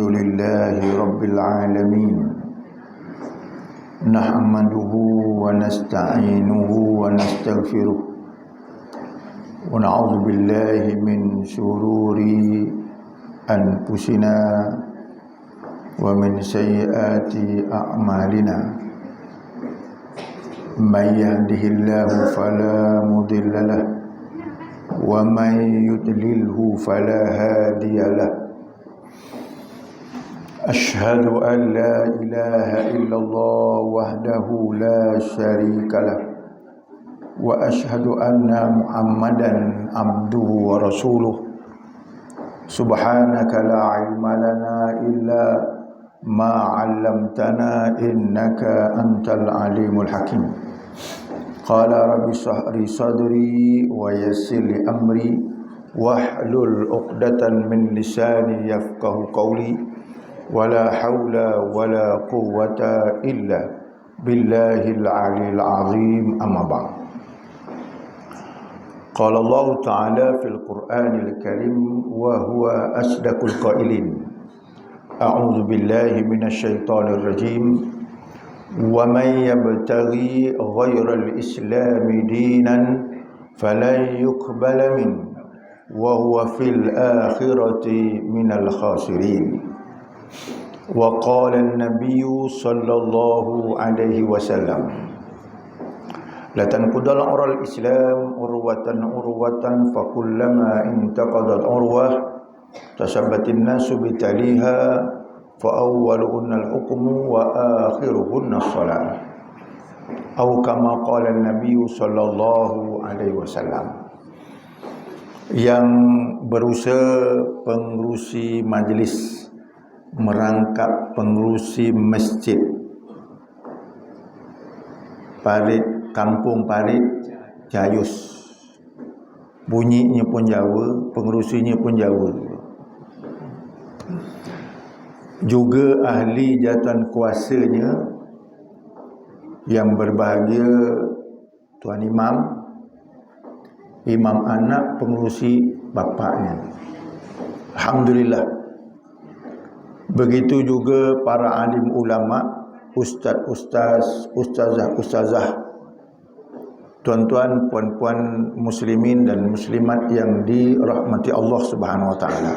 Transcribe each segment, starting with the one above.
الحمد لله رب العالمين نحمده ونستعينه ونستغفره ونعوذ بالله من شرور أنفسنا ومن سيئات أعمالنا من يهده الله فلا مضل له ومن يضلله فلا هادي له أشهد أن لا إله إلا الله وحده لا شريك له وأشهد أن محمدا عبده ورسوله سبحانك لا علم لنا إلا ما علمتنا إنك أنت العليم الحكيم قال رب اشرح لي صدري ويسر لي أمري واحلل عقدة من لساني يفقه قولي ولا حول ولا قوة إلا بالله العلي العظيم أما بعد قال الله تعالى في القرآن الكريم وهو أصدق القائلين أعوذ بالله من الشيطان الرجيم ومن يبتغي غير الإسلام دينا فلن يقبل منه وهو في الآخرة من الخاسرين وقال النبي صلى الله عليه وسلم لتنقض العرى الإسلام عروة عروة فكلما انتقضت عروة تشبت الناس بتليها فأولهن الحكم وآخرهن الصلاة أو كما قال النبي صلى الله عليه وسلم. Yang berusaha pengurusi majlis merangkap pengurusi masjid Parit, kampung Parit Jayus, bunyinya pun Jawa, pengurusinya pun Jawa, juga ahli jawatan kuasanya yang berbahagia Tuan Imam, Imam anak pengurusi bapaknya. Alhamdulillah. Begitu juga para alim ulama, ustaz-ustaz, ustazah-ustazah, tuan-tuan, puan-puan muslimin dan muslimat yang dirahmati Allah Subhanahu wa taala.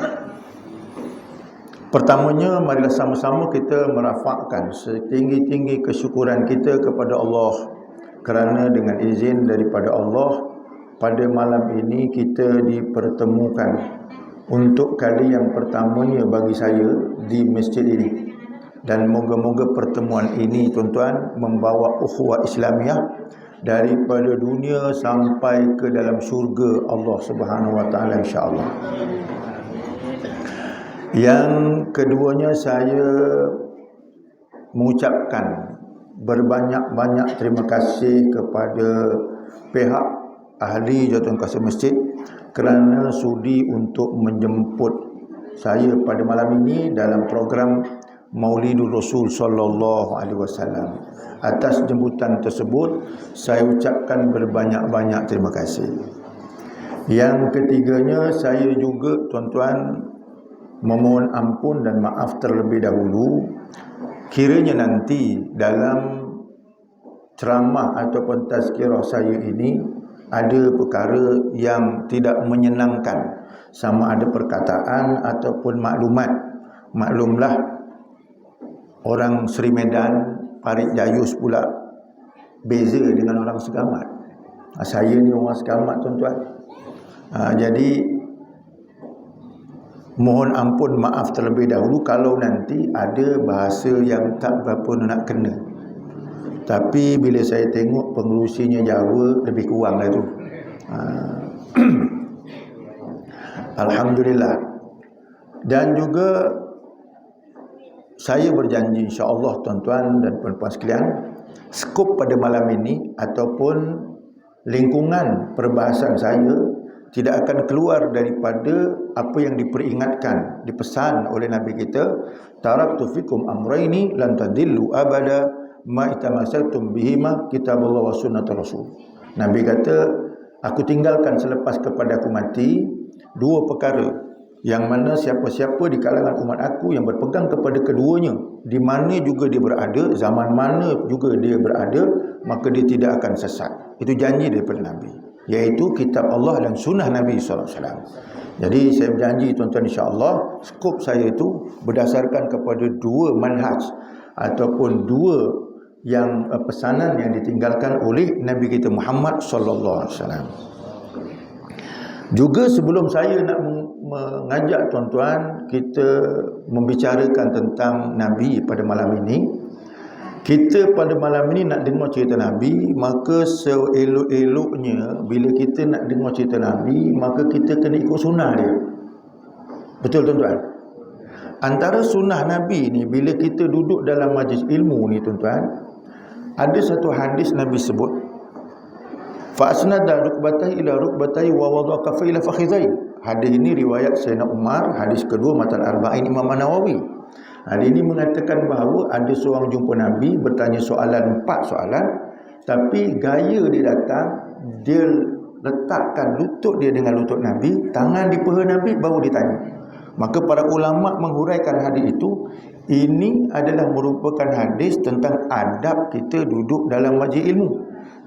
Pertamanya, marilah sama-sama kita merafakkan setinggi-tinggi kesyukuran kita kepada Allah kerana dengan izin daripada Allah pada malam ini kita dipertemukan untuk kali yang pertamanya bagi saya di masjid ini, dan moga-moga pertemuan ini tuan-tuan membawa ukhuwah Islamiah daripada dunia sampai ke dalam syurga Allah Subhanahu wa taala insya-Allah. Yang keduanya, saya mengucapkan berbanyak-banyak terima kasih kepada pihak ahli jawatan kuasa masjid kerana sudi untuk menjemput saya pada malam ini dalam program Maulidur Rasul sallallahu alaihi wasallam. Atas jemputan tersebut saya ucapkan berbanyak-banyak terima kasih. Yang ketiganya, saya juga tuan-tuan memohon ampun dan maaf terlebih dahulu kiranya nanti dalam ceramah ataupun tazkirah saya ini ada perkara yang tidak menyenangkan, sama ada perkataan ataupun maklumat. Maklumlah, orang Seri Medan, Parit Jayus pula beza dengan orang Segamat. Saya ni orang Segamat tuan-tuan. Jadi mohon ampun maaf terlebih dahulu kalau nanti ada bahasa yang tak berapa nak kena. Tapi bila saya tengok pengurusinya Jawa, lebih kurang lah tu. Alhamdulillah. Dan juga saya berjanji insya-Allah tuan-tuan dan puan-puan sekalian, skop pada malam ini ataupun lingkungan perbahasan saya tidak akan keluar daripada apa yang diperingatkan, dipesan oleh Nabi kita, taraktu fikum amraini lan tadillu abada ma itamasaltum bihima kitabullah wa sunnatur rasul. Nabi kata, aku tinggalkan selepas kepada aku mati dua perkara yang mana siapa-siapa di kalangan umat aku yang berpegang kepada keduanya, di mana juga dia berada, zaman mana juga dia berada, maka dia tidak akan sesat. Itu janji daripada Nabi, iaitu kitab Allah dan sunnah Nabi SAW. Jadi saya berjanji tuan-tuan, insya-Allah skop saya itu berdasarkan kepada dua manhaj ataupun dua yang pesanan yang ditinggalkan oleh Nabi kita Muhammad sallallahu alaihi wasallam. Juga sebelum saya nak mengajak tuan-tuan kita membicarakan tentang Nabi pada malam ini, kita pada malam ini nak dengar cerita Nabi, maka seelok-eloknya bila kita nak dengar cerita Nabi, maka kita kena ikut sunnah dia. Betul tuan-tuan? Antara sunnah Nabi ni, bila kita duduk dalam majlis ilmu ni tuan-tuan, ada satu hadis Nabi sebut, fa asnada rukbatai ila rukbatai wa wada'a kaffai ila fakhidhai. Hadis ini riwayat Sayyidina Umar, hadis kedua Matan Arba'in Imam Nawawi. Hadis ini mengatakan bahawa ada seorang jumpa Nabi, bertanya soalan, 4 soalan, tapi gaya dia datang, dia letakkan lutut dia dengan lutut Nabi, tangan di paha Nabi, baru ditanya. Maka para ulama menghuraikan hadis itu, ini adalah merupakan hadis tentang adab kita duduk dalam majlis ilmu.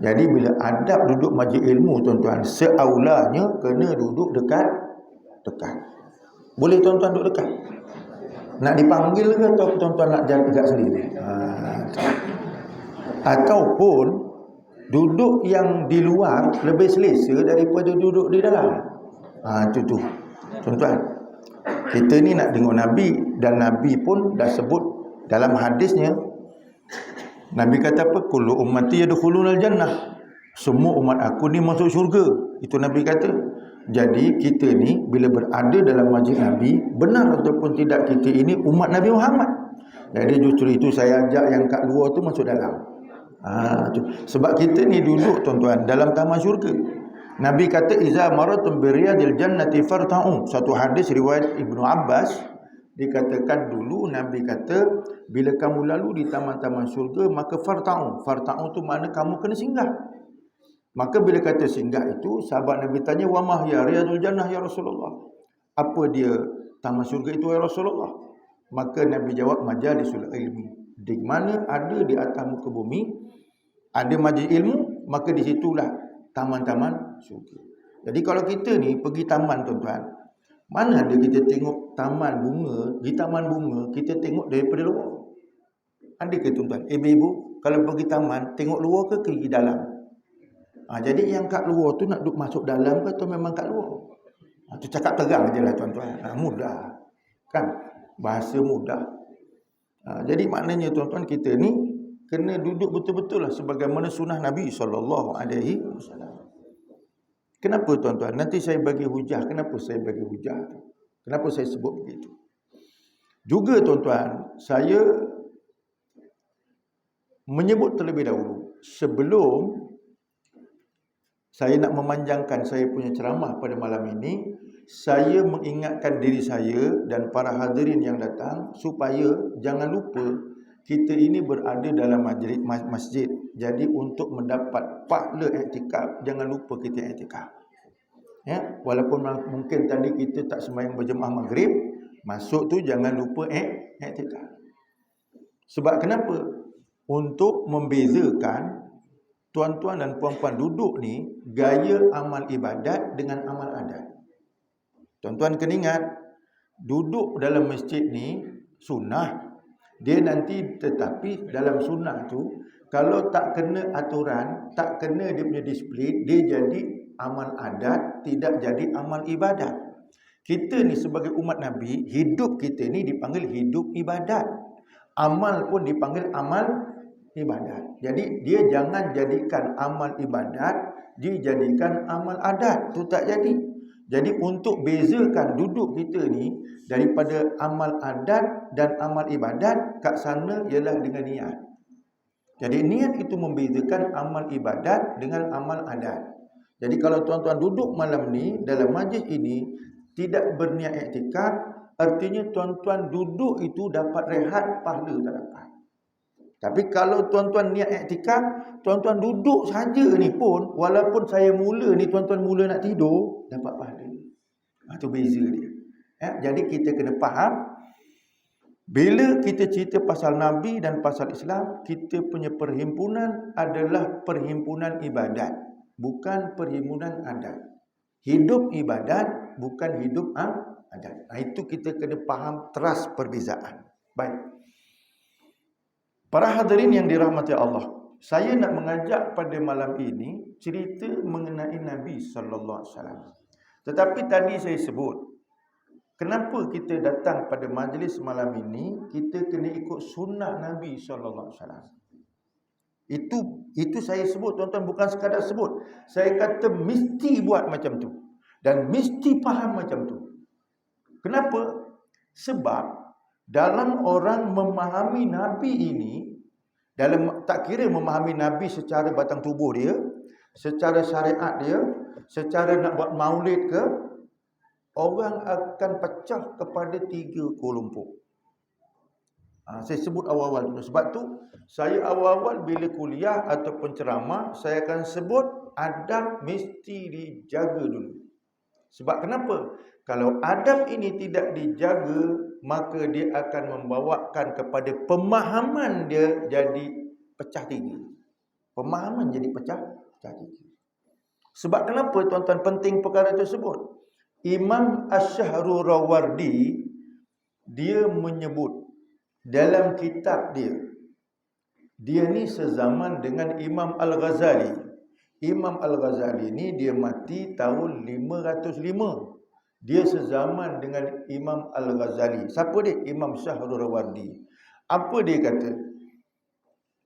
Jadi bila adab duduk majlis ilmu tuan-tuan, seaulanya kena duduk dekat. Boleh tuan-tuan duduk dekat? Nak dipanggil ke atau tuan-tuan nak jalan tegak sendiri? Ataupun duduk yang di luar lebih selesa daripada duduk di dalam. Itu tuan-tuan, kita ni nak tengok Nabi, dan Nabi pun dah sebut dalam hadisnya. Nabi kata apa? Kullu ummati yadkhulunal jannah. Semua umat aku ni masuk syurga. Itu Nabi kata. Jadi kita ni bila berada dalam majlis Nabi, benar ataupun tidak, kita ini umat Nabi Muhammad. Jadi justru itu saya ajak yang kat luar tu masuk dalam. Sebab kita ni duduk tuan-tuan dalam taman syurga. Nabi kata iza maratum biriyadil jannati farta'u. Satu hadis riwayat Ibnu Abbas, dikatakan dulu Nabi kata bila kamu lalu di taman-taman syurga, maka farta'u. Farta'u tu makna kamu kena singgah. Maka bila kata singgah itu, sahabat Nabi tanya, wa ma hiya riyadul jannah ya Rasulullah? Apa dia taman syurga itu ya Rasulullah? Maka Nabi jawab, majalisul ilmi. Di mana ada di atas muka bumi ada majlis ilmu, maka di situlah taman-taman syurga. Jadi kalau kita ni pergi taman tuan-tuan, mana ada kita tengok taman bunga, di taman bunga kita tengok daripada luar? Ada ke tuan-tuan? Ibu-ibu kalau pergi taman, tengok luar ke pergi dalam? Jadi yang kat luar tu nak duduk masuk dalam ke atau memang kat luar? Tu cakap terang je lah tuan-tuan. Mudah kan? Bahasa mudah. Jadi maknanya tuan-tuan, kita ni kena duduk betul-betul lah sebagaimana sunnah Nabi SAW. Kenapa tuan-tuan? Nanti saya bagi hujah. Kenapa saya bagi hujah? Kenapa saya sebut begitu? Juga tuan-tuan, saya menyebut terlebih dahulu, sebelum saya nak memanjangkan saya punya ceramah pada malam ini, saya mengingatkan diri saya dan para hadirin yang datang supaya jangan lupa kita ini berada dalam masjid. Jadi untuk mendapat pahala iktikaf, jangan lupa kita iktikaf. Ya, walaupun mungkin tadi kita tak sembahyang berjemaah maghrib, masuk tu jangan lupa iktikaf. Sebab kenapa? Untuk membezakan tuan-tuan dan puan-puan duduk ni, gaya amal ibadat dengan amal adat. Tuan-tuan kena ingat, duduk dalam masjid ni sunnah. Dia nanti, tetapi dalam sunnah tu, kalau tak kena aturan, tak kena dia punya disiplin, dia jadi amal adat, tidak jadi amal ibadat. Kita ni sebagai umat Nabi, hidup kita ni dipanggil hidup ibadat. Amal pun dipanggil amal ibadat. Jadi dia jangan jadikan amal ibadat, dia jadikan amal adat. Tu tak jadi. Jadi untuk bezakan duduk kita ni daripada amal adat dan amal ibadat, kat sana ialah dengan niat. Jadi niat itu membezakan amal ibadat dengan amal adat. Jadi kalau tuan-tuan duduk malam ni dalam majlis ini tidak berniat iktikaf, artinya tuan-tuan duduk itu dapat rehat, pahala tak dapat. Tapi kalau tuan-tuan niat iktikaf, tuan-tuan duduk saja ni pun, walaupun saya mula ni tuan-tuan mula nak tidur, dapat pahala. Itu beza dia. Jadi kita kena faham, bila kita cerita pasal Nabi dan pasal Islam, kita punya perhimpunan adalah perhimpunan ibadat, bukan perhimpunan adat. Hidup ibadat, bukan hidup adat. Itu kita kena faham teras perbezaan. Baik. Para hadirin yang dirahmati Allah, saya nak mengajak pada malam ini cerita mengenai Nabi sallallahu alaihi wasallam. Tetapi tadi saya sebut, kenapa kita datang pada majlis malam ini, kita kena ikut sunnah Nabi sallallahu alaihi wasallam. Itu saya sebut, tuan-tuan, bukan sekadar sebut. Saya kata mesti buat macam tu dan mesti faham macam tu. Kenapa? Sebab dalam orang memahami Nabi ini, dalam tak kira memahami Nabi secara batang tubuh dia, secara syariat dia, secara nak buat maulid ke, orang akan pecah kepada 3 kelompok. Saya sebut awal-awal dulu. Sebab tu saya awal-awal bila kuliah atau penceramah, saya akan sebut adab mesti dijaga dulu. Sebab kenapa? Kalau adab ini tidak dijaga, maka dia akan membawakan kepada pemahaman dia jadi pecah 3. Pemahaman jadi pecah 3. Sebab kenapa, tuan-tuan, penting perkara tersebut? Imam Asy-Syahrurawardi dia menyebut dalam kitab dia ni sezaman dengan Imam Al-Ghazali. Imam Al-Ghazali ni dia mati tahun 505. Dia sezaman dengan Imam Al-Ghazali. Siapa dia? Imam Syahrurawardi. Apa dia kata?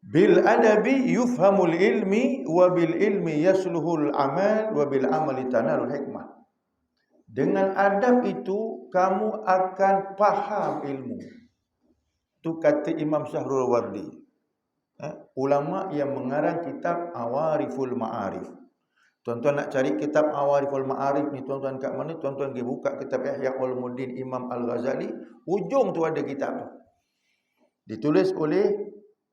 Bil adabi yufhamul ilmi wa bil ilmi yasluhul amal wa bil amali tanalul hikmah. Dengan adab itu kamu akan faham ilmu. Itu kata Imam Syahrurawardi. Ulama yang mengarang kitab Awariful Ma'arif. Tuan-tuan nak cari kitab Awariful Ma'arif ni, tuan-tuan kat mana? Tuan-tuan pergi buka kitab Ihya Ulumuddin Imam Al-Ghazali. Ujung tu ada kitab tu. Ditulis oleh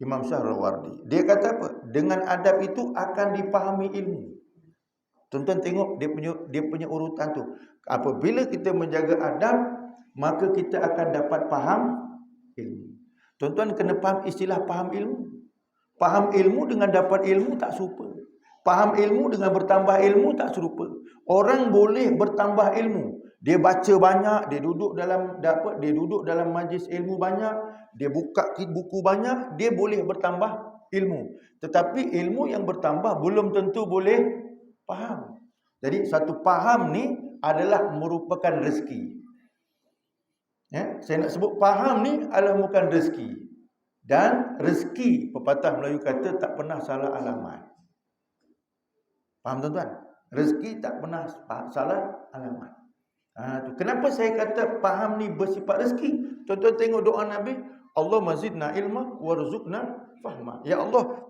Imam Syahrurawardi. Dia kata apa? Dengan adab itu akan dipahami ilmu. Tuan-tuan tengok dia punya urutan tu. Apabila kita menjaga adab, maka kita akan dapat faham ilmu. Tuan-tuan kena faham istilah faham ilmu. Faham ilmu dengan dapat ilmu tak serupa. Faham ilmu dengan bertambah ilmu tak serupa. Orang boleh bertambah ilmu. Dia baca banyak, dia duduk dalam majlis ilmu banyak, dia buka buku banyak, dia boleh bertambah ilmu. Tetapi ilmu yang bertambah belum tentu boleh faham. Jadi satu faham ni adalah merupakan rezeki. Saya nak sebut faham ni adalah bukan rezeki. Dan rezeki, pepatah Melayu kata, tak pernah salah alamat. Faham, tuan-tuan? Rezeki tak pernah salah alamat. Kenapa saya kata faham ni bersifat rezeki? Tuan-tuan tengok doa Nabi, Allahumma zidna ilma warzuqna fahma. Ya Allah,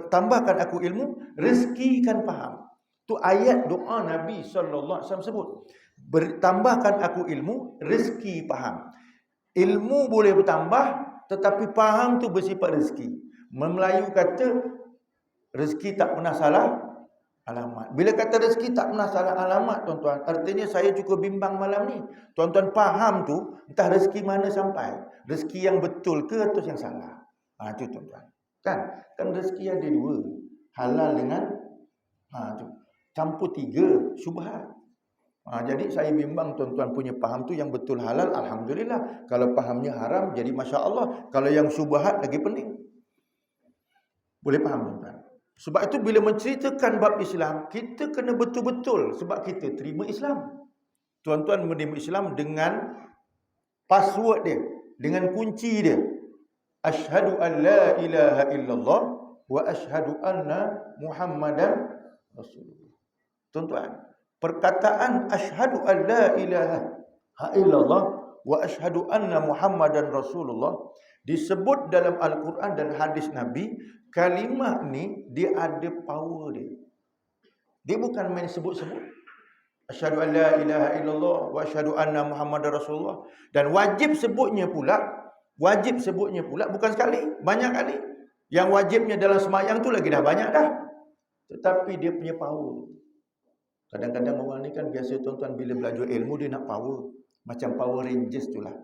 tambahkan aku ilmu, rezekikan faham. Tu ayat doa Nabi sallallahu alaihi wasallam sebut. Tambahkan aku ilmu, rezeki faham. Ilmu boleh bertambah, tetapi faham tu bersifat rezeki. Melayu kata rezeki tak pernah salah alamat. Bila kata rezeki tak pernah salah alamat, tuan-tuan, artinya saya cukup bimbang malam ni. Tuan-tuan faham tu, entah rezeki mana sampai. Rezeki yang betul ke atau yang salah. Itu tuan-tuan. Kan rezeki ada 2. Halal dengan tu. Campur 3, syubhat. Jadi saya bimbang tuan-tuan punya faham tu yang betul halal, alhamdulillah. Kalau fahamnya haram, jadi masya-Allah. Kalau yang syubhat lagi pening. Boleh faham, tuan-tuan? Sebab itu bila menceritakan bab Islam, kita kena betul-betul sebab kita terima Islam. Tuan-tuan menerima Islam dengan password dia, dengan kunci dia. Asyhadu an la ilaha illallah wa asyhadu anna Muhammadan Rasulullah. Tuan-tuan, perkataan asyhadu an la ilaha illallah wa asyhadu anna Muhammadan Rasulullah disebut dalam Al-Quran dan hadis Nabi. Kalimah ni dia ada power dia. Dia bukan main sebut-sebut. Asyhadu an la ilaha illallah wa asyhadu anna Muhammadar Rasulullah. Dan wajib sebutnya pula bukan sekali, banyak kali. Yang wajibnya dalam sembahyang tu lagi dah banyak dah. Tetapi dia punya power. Kadang-kadang orang ni kan biasa, tuan-tuan, bila belajar ilmu dia nak power. Macam Power Rangers tu lah.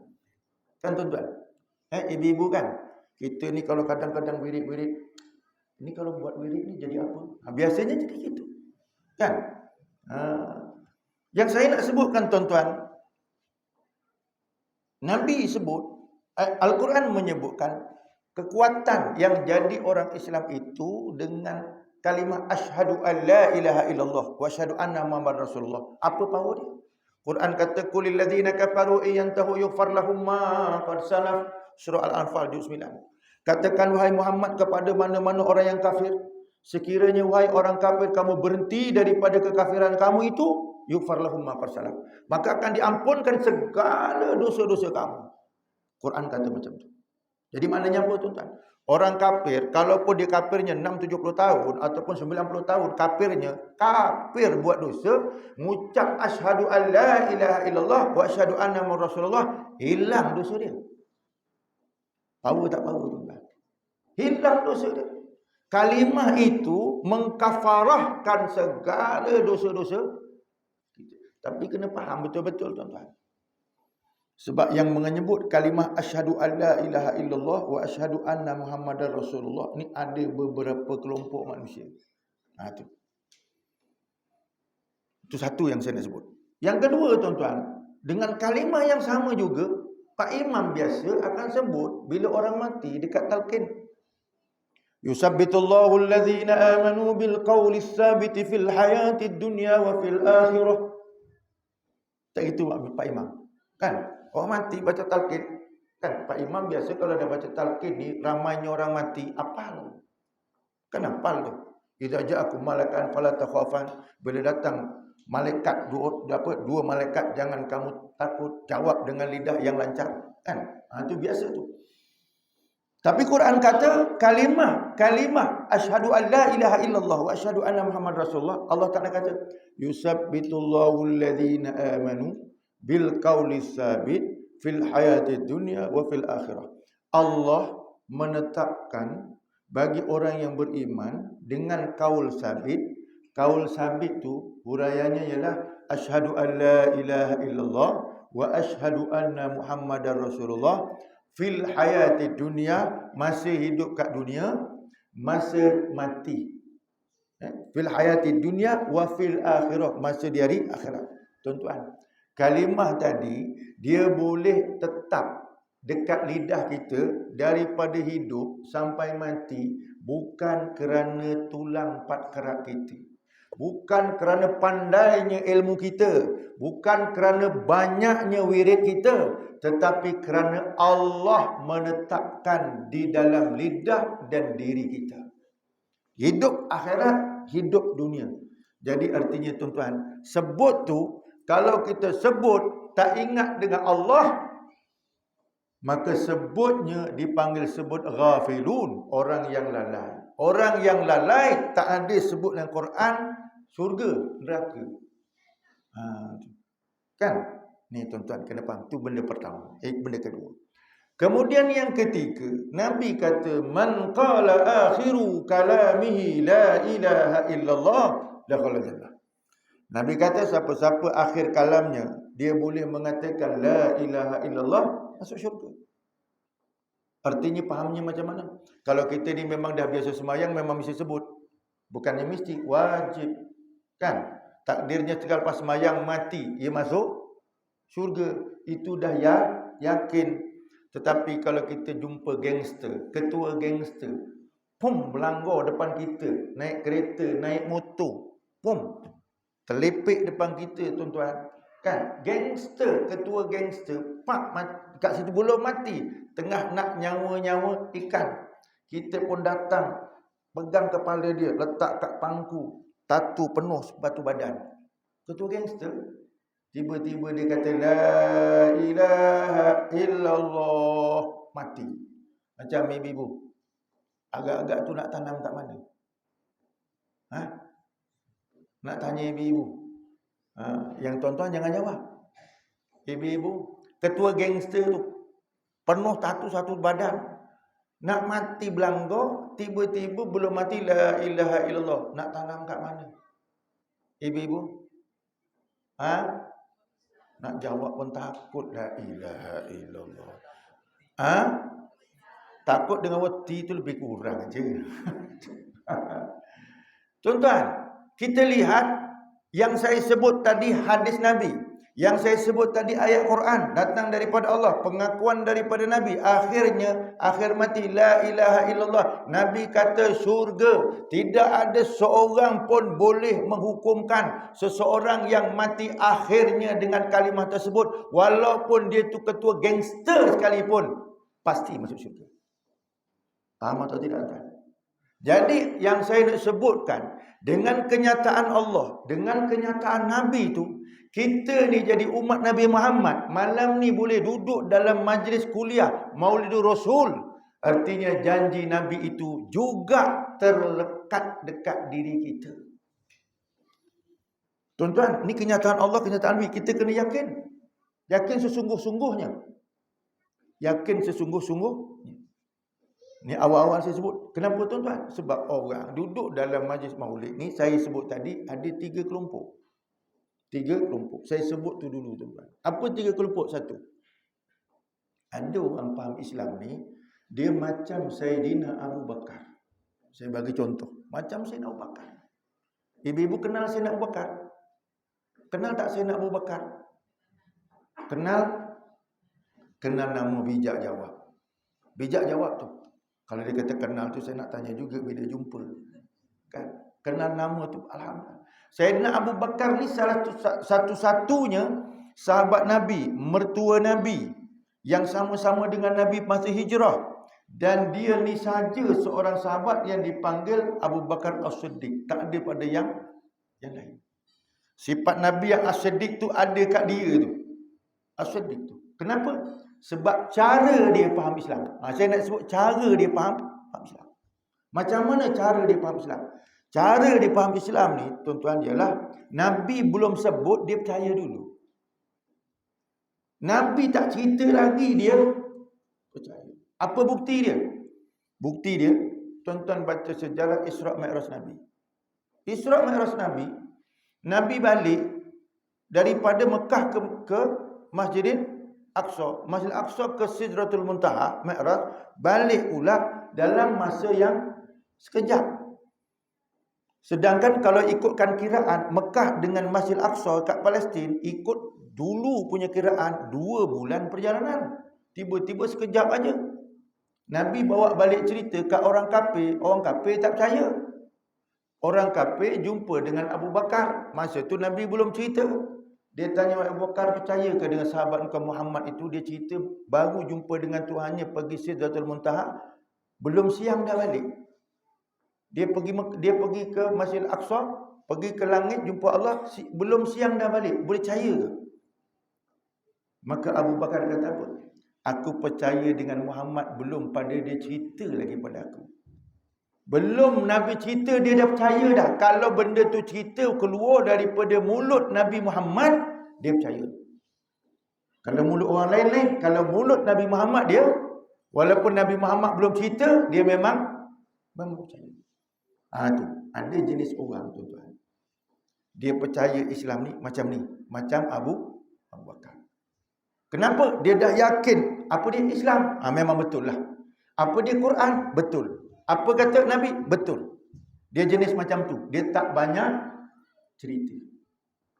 Kan tuan-tuan? Ibu-ibu kan? Kita ni kalau kadang-kadang wirid-wirid, ni kalau buat wirid ni jadi apa? Biasanya jadi gitu. Kan? Yang saya nak sebutkan tuan-tuan, Nabi sebut, Al-Quran menyebutkan kekuatan yang jadi orang Islam itu dengan kalimah asyhadu an la ilaha illallah wa asyhadu anna muhammadar rasulullah. Apa power dia? Quran kata qulil ladzina kafaru iyantahu yughfar lahum ma qad salaf, surah Al-Anfal juz 9. Katakan wahai Muhammad kepada mana-mana orang yang kafir, sekiranya wahai orang kafir kamu berhenti daripada kekafiran kamu itu, yughfar lahum ma qad salaf, maka akan diampunkan segala dosa-dosa kamu. Quran kata macam tu. Jadi maknanya apa tuan-tuan? Orang kafir, kalaupun dia kafirnya 6-70 tahun ataupun 90 tahun, kafir buat dosa, mengucap asyhadu an la ilaha illallah wa asyhadu anna muhammadar rasulullah, hilang dosa dia. Power tak power tuan-tuan? Hilang dosa dia. Kalimah itu mengkafarahkan segala dosa-dosa kita. Tapi kena faham betul-betul tuan-tuan. Sebab yang menyebut kalimah asyhadu alla ilaha illallah wa asyhadu anna muhammadar rasulullah ni ada beberapa kelompok manusia. Tu. Itu satu yang saya nak sebut. Yang kedua tuan-tuan, dengan kalimah yang sama juga Pak Imam biasa akan sebut bila orang mati dekat talqin. Yusabbitullahu alladhina amanu bil qawli tsabiti fil hayatid dunya wa fil akhirah. Tak itu Pak Imam. Kan? Orang mati baca talqin. Kan Pak Imam biasa kalau dah baca talqin ni, ramainya orang mati hafal. Kan hafal tu. Idza ja'akum malakan fala takhafan. Bila datang malaikat dua malaikat, jangan kamu takut, jawab dengan lidah yang lancar. Kan? Itu biasa tu. Tapi Quran kata kalimah asyhadu an la ilaha illallah wa asyhadu anna muhammadar rasulullah. Allah Taala kata yusabbitullahu alladhina amanu bil qauli tsabit fil hayatid dunya wa fil akhirah. Allah menetapkan bagi orang yang beriman dengan kaul sabit. Kaul sabit tu huraiannya ialah asyhadu an la ilaha illallah wa asyhadu anna muhammadar rasulullah fil hayatid dunya, masih hidup kat dunia, masa mati. Fil hayatid dunya wa fil akhirah, masa di hari akhirat. Tuan-tuan, kalimah tadi dia boleh tetap dekat lidah kita daripada hidup sampai mati, bukan kerana tulang empat kerat kita, bukan kerana pandainya ilmu kita, bukan kerana banyaknya wirid kita, tetapi kerana Allah menetapkan di dalam lidah dan diri kita. Hidup akhirat, hidup dunia. Jadi artinya tuan-tuan, sebut tu, kalau kita sebut tak ingat dengan Allah, maka sebutnya dipanggil sebut ghafilun, orang yang lalai. Orang yang lalai tak ada sebut dalam Quran syurga, neraka. Kan? Ni tuan-tuan kena faham. Tu benda pertama. Benda kedua. Kemudian yang ketiga, Nabi kata man qala akhiru kalamihi la ilaha illallah dakhala jannah. Nabi kata siapa-siapa akhir kalamnya dia boleh mengatakan la ilaha illallah, masuk syurga. Artinya fahamnya macam mana? Kalau kita ni memang dah biasa sembahyang, memang mesti sebut. Bukannya mesti, wajib. Kan? Takdirnya sekali pas sembahyang mati, ia masuk syurga. Itu dah yakin. Tetapi kalau kita jumpa gangster, ketua gangster, pum, melanggar depan kita, naik kereta, naik motor, pum, terlepek depan kita tuan-tuan. Kan? Gangster, ketua gangster, pak, kat situ belum mati, tengah nak nyawa-nyawa ikan. Kita pun datang, pegang kepala dia, letak kat pangku, tatu penuh batu badan. Ketua gangster, tiba-tiba dia kata la ilaha illallah, mati. Macam ibu-ibu, agak-agak tu nak tanam kat mana? Nak tanya ibu-ibu. Yang tuan-tuan jangan jawab. Ibu-ibu, ketua gangster tu penuh tatu satu badan, nak mati belanggar, tiba-tiba belum mati la ilaha illallah, nak tanam kat mana? Ibu-ibu, Nak jawab pun takut. La ilaha illallah. Ah, takut dengan wati itu lebih kurang aja. Tuan-tuan, kita lihat yang saya sebut tadi hadis Nabi, yang saya sebut tadi ayat Quran datang daripada Allah, pengakuan daripada Nabi, akhirnya akhir mati la ilaha illallah. Nabi kata syurga, tidak ada seorang pun boleh menghukumkan seseorang yang mati akhirnya dengan kalimah tersebut, walaupun dia tu ketua gangster sekalipun, pasti masuk syurga. Faham atau tidak tuan? Jadi yang saya nak sebutkan, dengan kenyataan Allah, dengan kenyataan Nabi itu, kita ni jadi umat Nabi Muhammad, malam ni boleh duduk dalam majlis kuliah Maulidur Rasul. Artinya janji Nabi itu juga terlekat dekat diri kita. Tuan-tuan, ni kenyataan Allah, kenyataan Nabi. Kita kena yakin. Yakin sesungguh-sungguhnya. Yakin sesungguh-sungguhnya. Ni awal-awal saya sebut. Kenapa tuan-tuan? Sebab orang duduk dalam majlis maulid ni, saya sebut tadi ada 3 kelompok. 3 kelompok. Saya sebut tu dulu tuan-tuan. Apa 3 kelompok? Satu, ada orang faham Islam ni, dia macam Sayyidina Abu Bakar. Saya bagi contoh. Macam Sayyidina Abu Bakar. Ibu-ibu kenal Sayyidina Abu Bakar? Kenal tak Sayyidina Abu Bakar? Kenal? Kenal nama bijak jawab. Bijak jawab tu. Kalau dia kata kenal tu, saya nak tanya juga bila jumpa. Kan? Kenal nama tu, alhamdulillah. Sayyidina Abu Bakar ni salah satu-satunya sahabat Nabi, mertua Nabi, yang sama-sama dengan Nabi masa hijrah. Dan dia ni saja seorang sahabat yang dipanggil Abu Bakar As-Siddiq. Tak ada pada yang lain. Sifat Nabi yang As-Siddiq tu ada kat dia tu. As-Siddiq tu. Kenapa? Sebab cara dia faham Islam. Saya nak sebut cara dia faham Islam. Macam mana cara dia faham Islam? Cara dia faham Islam ni, tuan-tuan, ialah Nabi belum sebut, dia percaya dulu. Nabi tak cerita lagi, dia percaya. Apa bukti dia? Bukti dia, tuan-tuan baca sejarah Isra' Mi'raj Nabi. Isra' Mi'raj Nabi, Nabi balik daripada Mekah ke Masjidil Aqsa, Masjid Aqsa ke Sidratul Muntaha, Mi'raj, balik pula dalam masa yang sekejap. Sedangkan kalau ikutkan kiraan Mekah dengan Masjid Aqsa kat Palestin, ikut dulu punya kiraan 2 bulan perjalanan. Tiba-tiba sekejap aja. Nabi bawa balik cerita kat orang kafir tak percaya. Orang kafir jumpa dengan Abu Bakar, masa tu Nabi belum cerita. Dia tanya Abu Bakar, percaya ke dengan sahabat engkau Muhammad itu? Dia cerita baru jumpa dengan Tuhannya, pergi Sidratul Muntaha, belum siang dah balik. Dia pergi ke Masjid Al-Aqsa, pergi ke langit jumpa Allah, belum siang dah balik. Boleh percaya ke? Maka Abu Bakar kata apa? Aku percaya dengan Muhammad belum pada dia cerita lagi pada aku. Belum Nabi cerita dia dah percaya dah. Kalau benda tu cerita keluar daripada mulut Nabi Muhammad, dia percaya. Kalau mulut orang lain-lain, kalau mulut Nabi Muhammad dia, walaupun Nabi Muhammad belum cerita, dia memang percaya. Tu ada jenis orang tuan-tuan. Dia percaya Islam ni, macam Abu Bakar. Kenapa? Dia dah yakin apa dia Islam. Memang betul lah. Apa dia Quran? Betul. Apa kata Nabi? Betul. Dia jenis macam tu. Dia tak banyak cerita.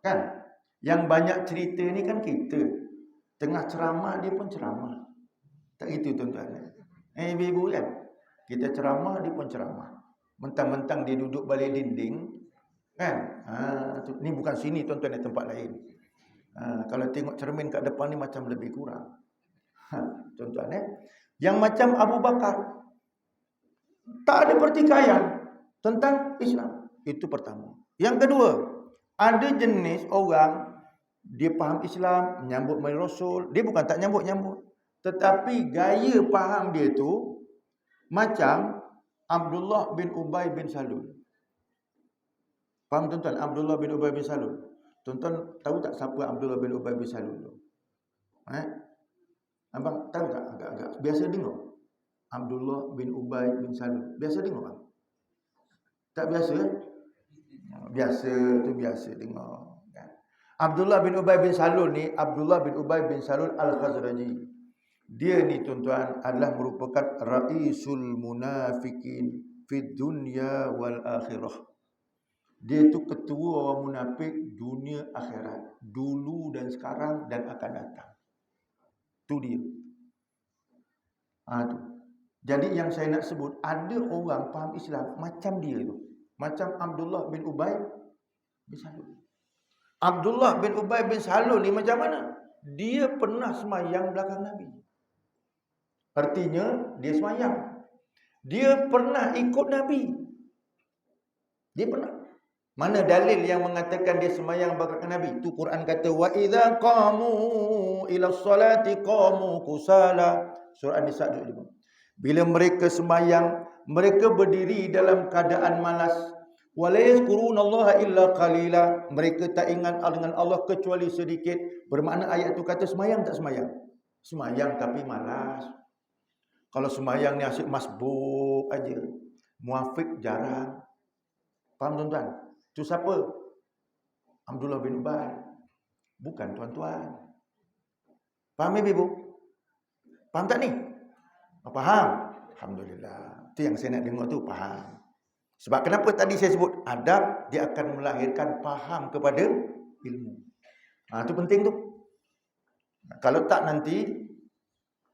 Kan? Yang banyak cerita ni kan kita. Tengah ceramah dia pun ceramah. Tak gitu tuan-tuan. Ibu-ibu kan? Kita ceramah dia pun ceramah. Mentang-mentang dia duduk balik dinding. Kan? Ni bukan sini tuan-tuan, di tempat lain. Kalau tengok cermin kat depan ni macam lebih kurang. Tuan-tuan Yang macam Abu Bakar, tak ada pertikaian tentang Islam. Itu pertama. Yang kedua, ada jenis orang, dia faham Islam, menyambut Maulid Rasul. Dia bukan tak nyambut-nyambut, tetapi gaya faham dia tu macam Abdullah bin Ubay bin Salul. Faham tuan-tuan? Abdullah bin Ubay bin Salul. Tuan-tuan tahu tak siapa Abdullah bin Ubay bin Salul tu? Abang tahu tak? Agak-agak biasa dengar. Abdullah bin Ubay bin Salul. Biasa dengar kan? Tak biasa? Biasa tu biasa dengar kan? Abdullah bin Ubay bin Salul ni, Abdullah bin Ubay bin Salul Al-Khazraji. Dia ni tuan-tuan adalah merupakan raisul munafikin fid dunya wal akhirah. Dia tu ketua orang munafik dunia akhirat, dulu dan sekarang dan akan datang. Tu dia. Tu. Jadi yang saya nak sebut, ada orang faham Islam macam dia tu. Macam Abdullah bin Ubay bin Salul. Abdullah bin Ubay bin Salul ni macam mana? Dia pernah semayang belakang Nabi. Artinya dia semayang. Dia pernah ikut Nabi. Dia pernah. Mana dalil yang mengatakan dia semayang belakang Nabi? Tu Quran kata wa idza qamu ila sholati qamu kusala. Surah An-Nisa 25. Bila mereka semayang, mereka berdiri dalam keadaan malas. Wala yazkurunallaha illa qalila. Mereka tak ingat dengan Allah kecuali sedikit. Bermakna ayat tu kata semayang tak semayang? Semayang tapi malas. Kalau semayang ni asyik masbuk aja. Muafiq jarang. Faham tuan-tuan? Tu siapa? Abdullah bin Ubay. Bukan tuan-tuan. Faham ibu? Faham tak ni? Faham? Alhamdulillah. Itu yang saya nak dengar tu, faham. Sebab kenapa tadi saya sebut adab, dia akan melahirkan faham kepada ilmu. Itu penting tu. Kalau tak nanti,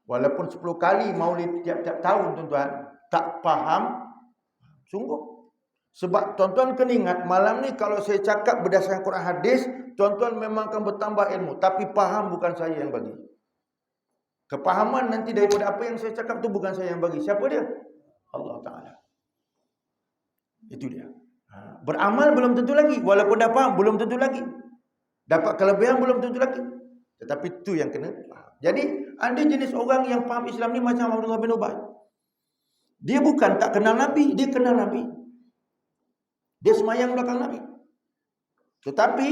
walaupun 10 kali maulid tiap-tiap tahun tuan-tuan, tak faham, sungguh. Sebab tuan-tuan kena ingat, malam ni kalau saya cakap berdasarkan Quran hadis, tuan-tuan memang akan bertambah ilmu. Tapi faham bukan saya yang bagi. Kepahaman nanti daripada apa yang saya cakap tu bukan saya yang bagi. Siapa dia? Allah Ta'ala. Itu dia. Beramal belum tentu lagi. Walaupun dah faham, belum tentu lagi. Dapat kelebihan belum tentu lagi. Tetapi itu yang kena faham. Jadi, ada jenis orang yang faham Islam ni macam Abdullah bin Ubay. Dia bukan tak kenal Nabi, dia kenal Nabi. Dia semayang belakang Nabi. Tetapi,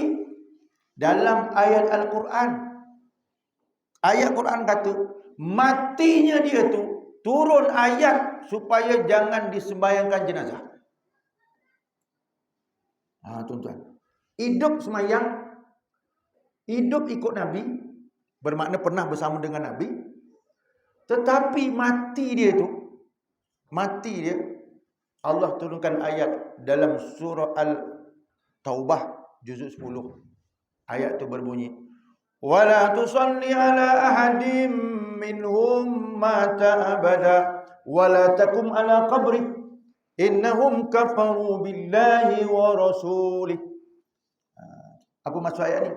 dalam ayat Al-Quran, ayat Quran kata, matinya dia tu, turun ayat supaya jangan disembayangkan jenazah. Tuan-tuan. Hidup semayang, hidup ikut Nabi, bermakna pernah bersama dengan Nabi. Tetapi mati dia tu, mati dia, Allah turunkan ayat dalam surah Al-Taubah, juzuk 10. Ayat tu berbunyi, wala tusalli ala ahadim minhum mata abada wala takum ala qabri innahum kafaru billahi wa rasulih. Apa maksud ayat ni?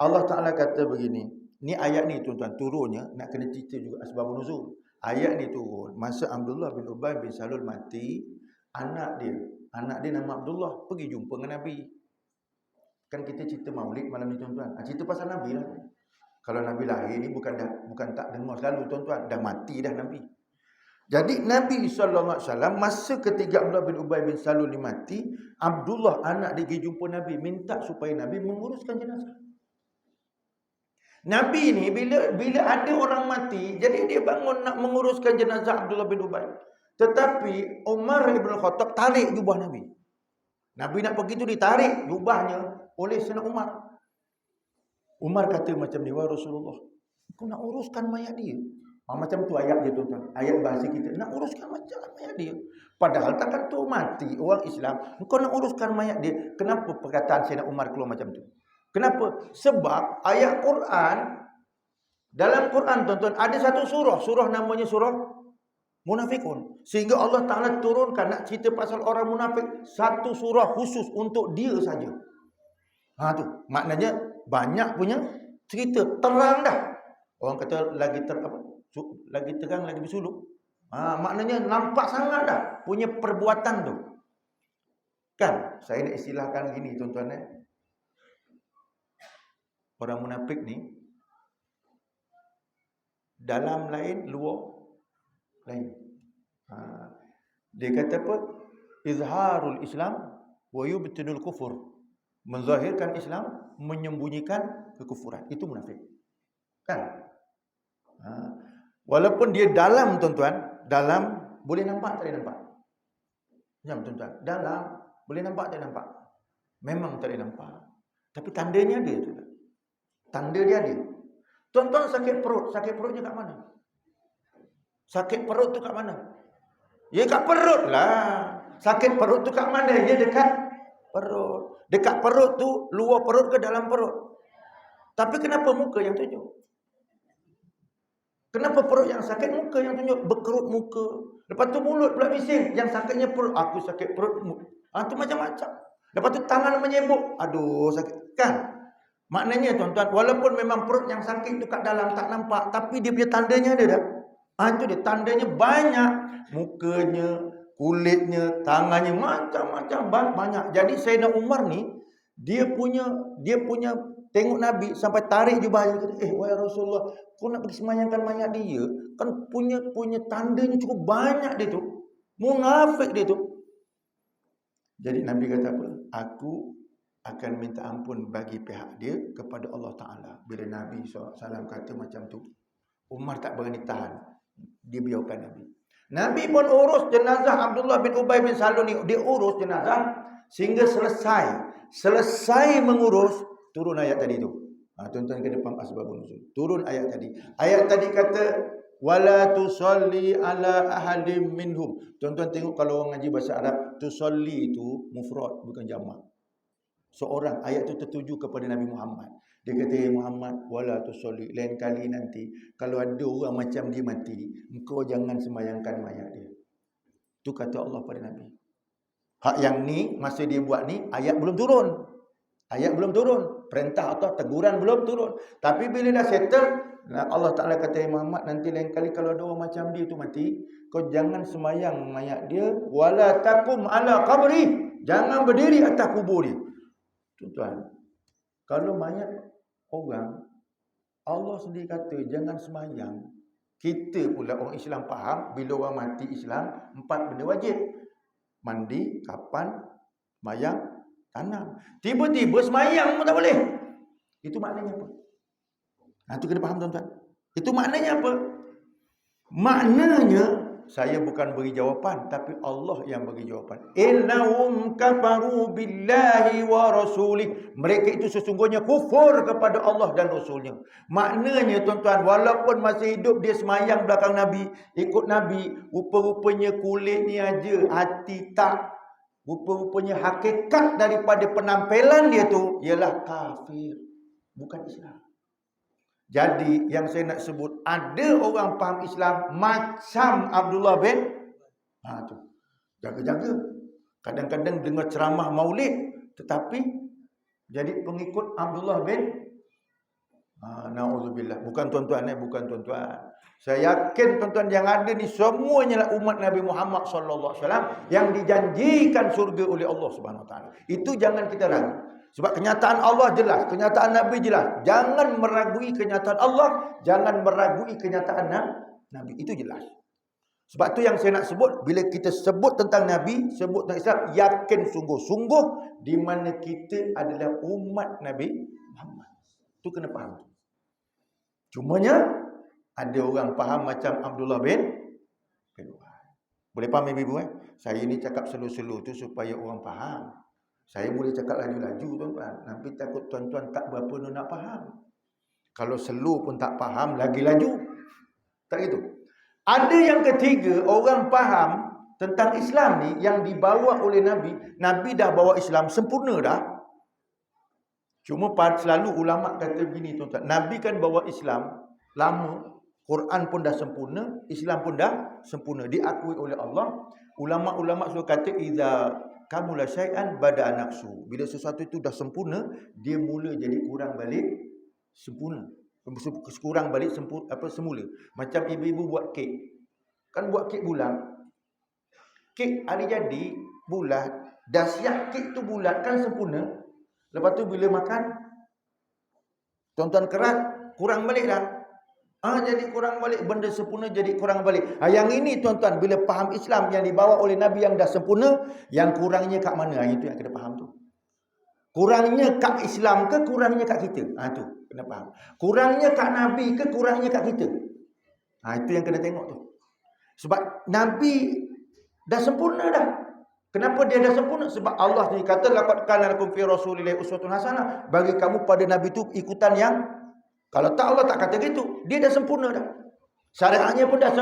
Allah Ta'ala kata begini. Ni ayat ni tuan-tuan turunnya nak kena cerita juga asbabun nuzul. Ayat ni turun masa Abdullah bin Ubay bin Salul mati, anak dia nama Abdullah pergi jumpa dengan Nabi. Kan kita cerita maulid malam ni tuan-tuan. Cerita pasal Nabi lah. Kalau Nabi lahir ni bukan tak dengar selalu tuan-tuan. Dah mati dah Nabi. Jadi Nabi SAW masa ketiga Abdullah bin Ubay bin Salul ni mati, Abdullah anak dia pergi jumpa Nabi, minta supaya Nabi menguruskan jenazah. Nabi ni bila ada orang mati, jadi dia bangun nak menguruskan jenazah Abdullah bin Ubay. Tetapi Umar ibn Khattab tarik jubah Nabi. Nabi nak pergi tu ditarik jubahnya oleh Sayyidina Umar. Umar kata macam ni, wahai Rasulullah, kau nak uruskan mayat dia. Macam tu ayat dia tuan-tuan. Ayat bahasa kita, nak uruskan macam mayat dia. Padahal takkan tu mati orang Islam, kau nak uruskan mayat dia. Kenapa perkataan Sayyidina Umar keluar macam tu? Kenapa? Sebab ayat Quran, dalam Quran tuan-tuan ada satu surah namanya surah Munafikun. Sehingga Allah Ta'ala turunkan nak cerita pasal orang munafik, satu surah khusus untuk dia saja. Tu maknanya banyak punya cerita, terang dah. Orang kata lagi terang lagi bersuluk. Maknanya nampak sangat dah punya perbuatan tu. Kan saya nak istilahkan gini tuan-tuan, orang munafik ni dalam lain, luar lain. Dia kata apa? Izharul Islam wa yubtinul kufur. Menzahirkan Islam, menyembunyikan kekufuran. Itu munafik. Kan? Walaupun dia dalam tuan-tuan, dalam boleh nampak tak boleh nampak? Jom tuan-tuan, dalam boleh nampak tak nampak? Memang tak boleh nampak. Tapi tandanya dia tu. tanda dia ada. Tuan-tuan sakit perutnya kat mana? Sakit perut tu kat mana? Ya kat perut lah. Sakit perut tu kat mana? Ya dekat perut. Dekat perut tu, luar perut ke dalam perut? Tapi kenapa muka yang tunjuk? Kenapa perut yang sakit, muka yang tunjuk? Berkerut muka. Lepas tu mulut pula bising. Yang sakitnya perut. Aku sakit perut. Tu macam-macam. Lepas tu tangan menyebuk. Aduh sakit. Kan? Maknanya tuan-tuan, walaupun memang perut yang sakit tu kat dalam tak nampak, tapi dia punya tandanya ada dah. Itu dia, tandanya banyak. Mukanya, kulitnya, tangannya, macam-macam banyak. Jadi Sayyidina Umar ni, dia punya tengok Nabi sampai tarik jubahnya, kata, wahai Rasulullah, kau nak pergi semayangkan mayat dia, kan punya tandanya cukup banyak dia tu. Munafik dia tu. Jadi Nabi kata apa? Aku akan minta ampun bagi pihak dia kepada Allah Ta'ala. Bila Nabi SAW kata macam tu, Umar tak berani tahan. Dia biarkan Nabi. Nabi pun urus jenazah Abdullah bin Ubay bin Salul ni. Dia urus jenazah sehingga selesai. Selesai mengurus, turun ayat tadi tu. Tuan-tuan kena faham asbabun nuzul. Turun ayat tadi. Ayat tadi kata, wala tusalli ala ahadim minhum. Tuan-tuan tengok kalau orang ngaji bahasa Arab, tusalli itu mufrad, bukan jamak. Seorang, ayat itu tertuju kepada Nabi Muhammad. Dia kata, ya Muhammad, wala tusalli. Lain kali nanti, kalau ada orang macam dia mati, engkau jangan sembahyangkan mayat dia. Itu kata Allah pada Nabi. Hak yang ni, masa dia buat ni, ayat belum turun. Ayat belum turun. Perintah atau teguran belum turun. Tapi bila dah settle, Allah Ta'ala kata, ya Muhammad, nanti lain kali kalau ada orang macam dia tu mati, kau jangan sembahyang mayat dia, wala takum ala qabri. Jangan berdiri atas kubur dia. Tuan-tuan, kalau mayat orang, Allah sendiri kata jangan sembahyang. Kita pula orang Islam faham, bila orang mati Islam, 4 benda wajib. Mandi, kapan, mayang, tanam. Tiba-tiba sembahyang pun tak boleh. Itu maknanya apa? Itu kena faham tuan-tuan. Itu maknanya apa? Maknanya, saya bukan beri jawapan, tapi Allah yang bagi jawapan. Innahum kafaru billahi wa rasulih. Mereka itu sesungguhnya kufur kepada Allah dan Rasulnya. Maknanya tuan-tuan, walaupun masih hidup dia semayang belakang Nabi, ikut Nabi, rupa-rupanya kulit ni aja, hati tak. Rupa-rupanya hakikat daripada penampilan dia tu ialah kafir, bukan Islam. Jadi yang saya nak sebut, ada orang faham Islam macam Abdullah bin tu. Jaga-jaga. Kadang-kadang dengar ceramah maulid, tetapi jadi pengikut Abdullah bin na'udzubillah. Bukan tuan-tuan, bukan tuan-tuan. Saya yakin tuan-tuan yang ada ni semuanya lah umat Nabi Muhammad sallallahu alaihi wasallam yang dijanjikan surga oleh Allah Subhanahu wa taala. Itu jangan kita ragu. Sebab kenyataan Allah jelas, kenyataan Nabi jelas. Jangan meragui kenyataan Allah, jangan meragui kenyataan Nabi. Itu jelas. Sebab tu yang saya nak sebut, bila kita sebut tentang Nabi, sebut tentang Islam, yakin sungguh-sungguh di mana kita adalah umat Nabi Muhammad. Itu kena faham. Cumanya ada orang faham macam Abdullah bin Ubay. Boleh faham ibu-ibu? Saya ni cakap selu-selu tu supaya orang faham. Saya boleh cakap laju-laju tuan-tuan. Tapi takut tuan-tuan tak berapa nak faham. Kalau selu pun tak faham, lagi laju. Tak gitu. Ada yang ketiga, orang faham tentang Islam ni yang dibawa oleh Nabi. Nabi dah bawa Islam sempurna dah. Cuma selalu ulama kata begini tuan-tuan. Nabi kan bawa Islam lama. Quran pun dah sempurna. Islam pun dah sempurna. Diakui oleh Allah. Ulama-ulama suka kata, Iza kamula syai'an bada naqsu. Bila sesuatu itu dah sempurna, dia mula jadi kurang balik sempurna. Kurang balik semula. Macam ibu-ibu buat kek. Kan buat kek bulat. Kek hari jadi bulat, dah siap kek tu bulat kan sempurna. Lepas tu bila makan, tuan-tuan kerat, kurang balik dah. Jadi kurang balik, benda sempurna jadi kurang balik. Yang ini tuan-tuan, bila faham Islam yang dibawa oleh Nabi yang dah sempurna, yang kurangnya kat mana? Itu yang kena faham tu. Kurangnya kat Islam ke kurangnya kat kita? Tu kena faham. Kurangnya kat Nabi ke kurangnya kat kita? Itu yang kena tengok tu. Sebab Nabi dah sempurna dah. Kenapa dia dah sempurna? Sebab Allah ni kata, laqad kana lakum fi rasulillahi uswatun hasanah. Bagi kamu pada Nabi tu ikutan yang Kalau tak Allah tak kata gitu. Dia dah sempurna dah. Syariatnya pun dah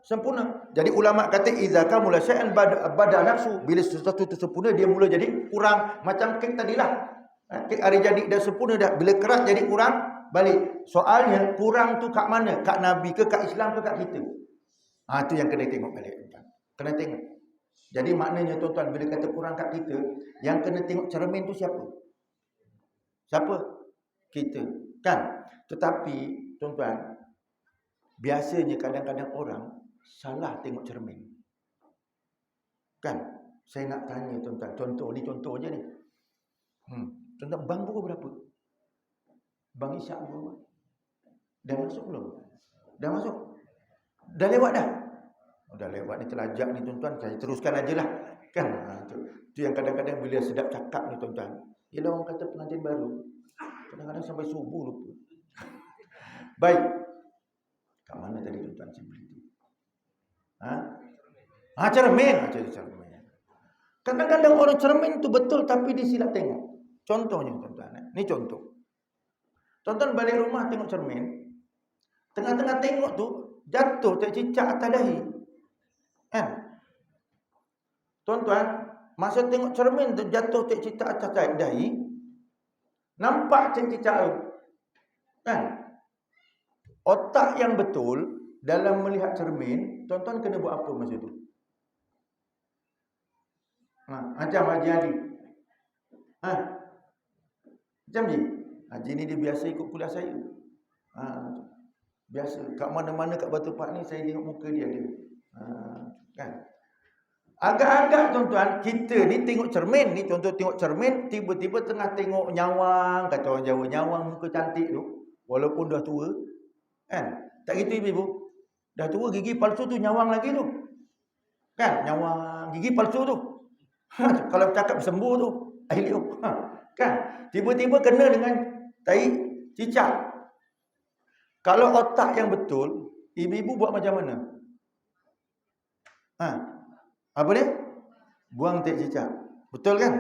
sempurna. Jadi ulama kata idza kamula syai'an bada nafsu, bila sesuatu itu sempurna dia mula jadi kurang. Macam kek tadilah. Kek hari jadi dah sempurna dah. Bila keras jadi kurang balik. Soalnya kurang tu kat mana? Kat Nabi ke kat Islam ke kat kita? Tu yang kena tengok balik tuan. Kena tengok. Jadi maknanya tuan-tuan bila kata kurang kat kita, yang kena tengok cermin tu siapa? Siapa? Kita. Kan? Tetapi tuan-tuan, biasanya kadang-kadang orang salah tengok cermin. Kan? Saya nak tanya tuan-tuan, contoh je ni. Tuan-tuan, bang pukul berapa? Bang Isyak pukul berapa? Dah masuk belum? Dah masuk? Dah lewat dah? Dah lewat ni, terlajak ni tuan-tuan. Saya teruskan ajalah. Kan? Itu yang kadang-kadang bila sedap cakap ni tuan-tuan. Ialah orang kata pengantin baru. Kadang-kadang sampai subuh lupa. Baik. Kat mana tadi tuan-tuan sebelum itu? Cermin. Cermin. Kadang-kadang orang cermin tu betul tapi dia silap tengok. Contohnya tuan-tuan. Ni contoh. Tuan-tuan balik rumah tengok cermin. Tengah-tengah tengok tu jatuh tak cicak atas dahi. Kan? Tuan-tuan, masa tengok cermin tu jatuh tak cicak atas dahi. Nampak cicak tu. Kan? Otak yang betul dalam melihat cermin, tuan-tuan kena buat apa masa tu? Macam Haji Ali. Macam ni. Haji ni dia biasa ikut kuliah saya. Biasa. Kat mana-mana kat Batu Pak ni saya tengok muka dia ada. Kan? Agak-agak tuan-tuan, kita ni tengok cermin ni, contoh tengok cermin, tiba-tiba tengah tengok nyawang, kata orang Jawa, nyawang muka cantik tu, walaupun dah tua. Kan? Tak gitu ibu-ibu. Dah tua gigi palsu tu nyawang lagi tu. Kan? Nyawang gigi palsu tu. Kalau cakap sembuh tu, liuk. Kan? Tiba-tiba kena dengan tai cicak. Kalau otak yang betul, ibu-ibu buat macam mana? Apa dia? Buang tai cicak. Betul kan?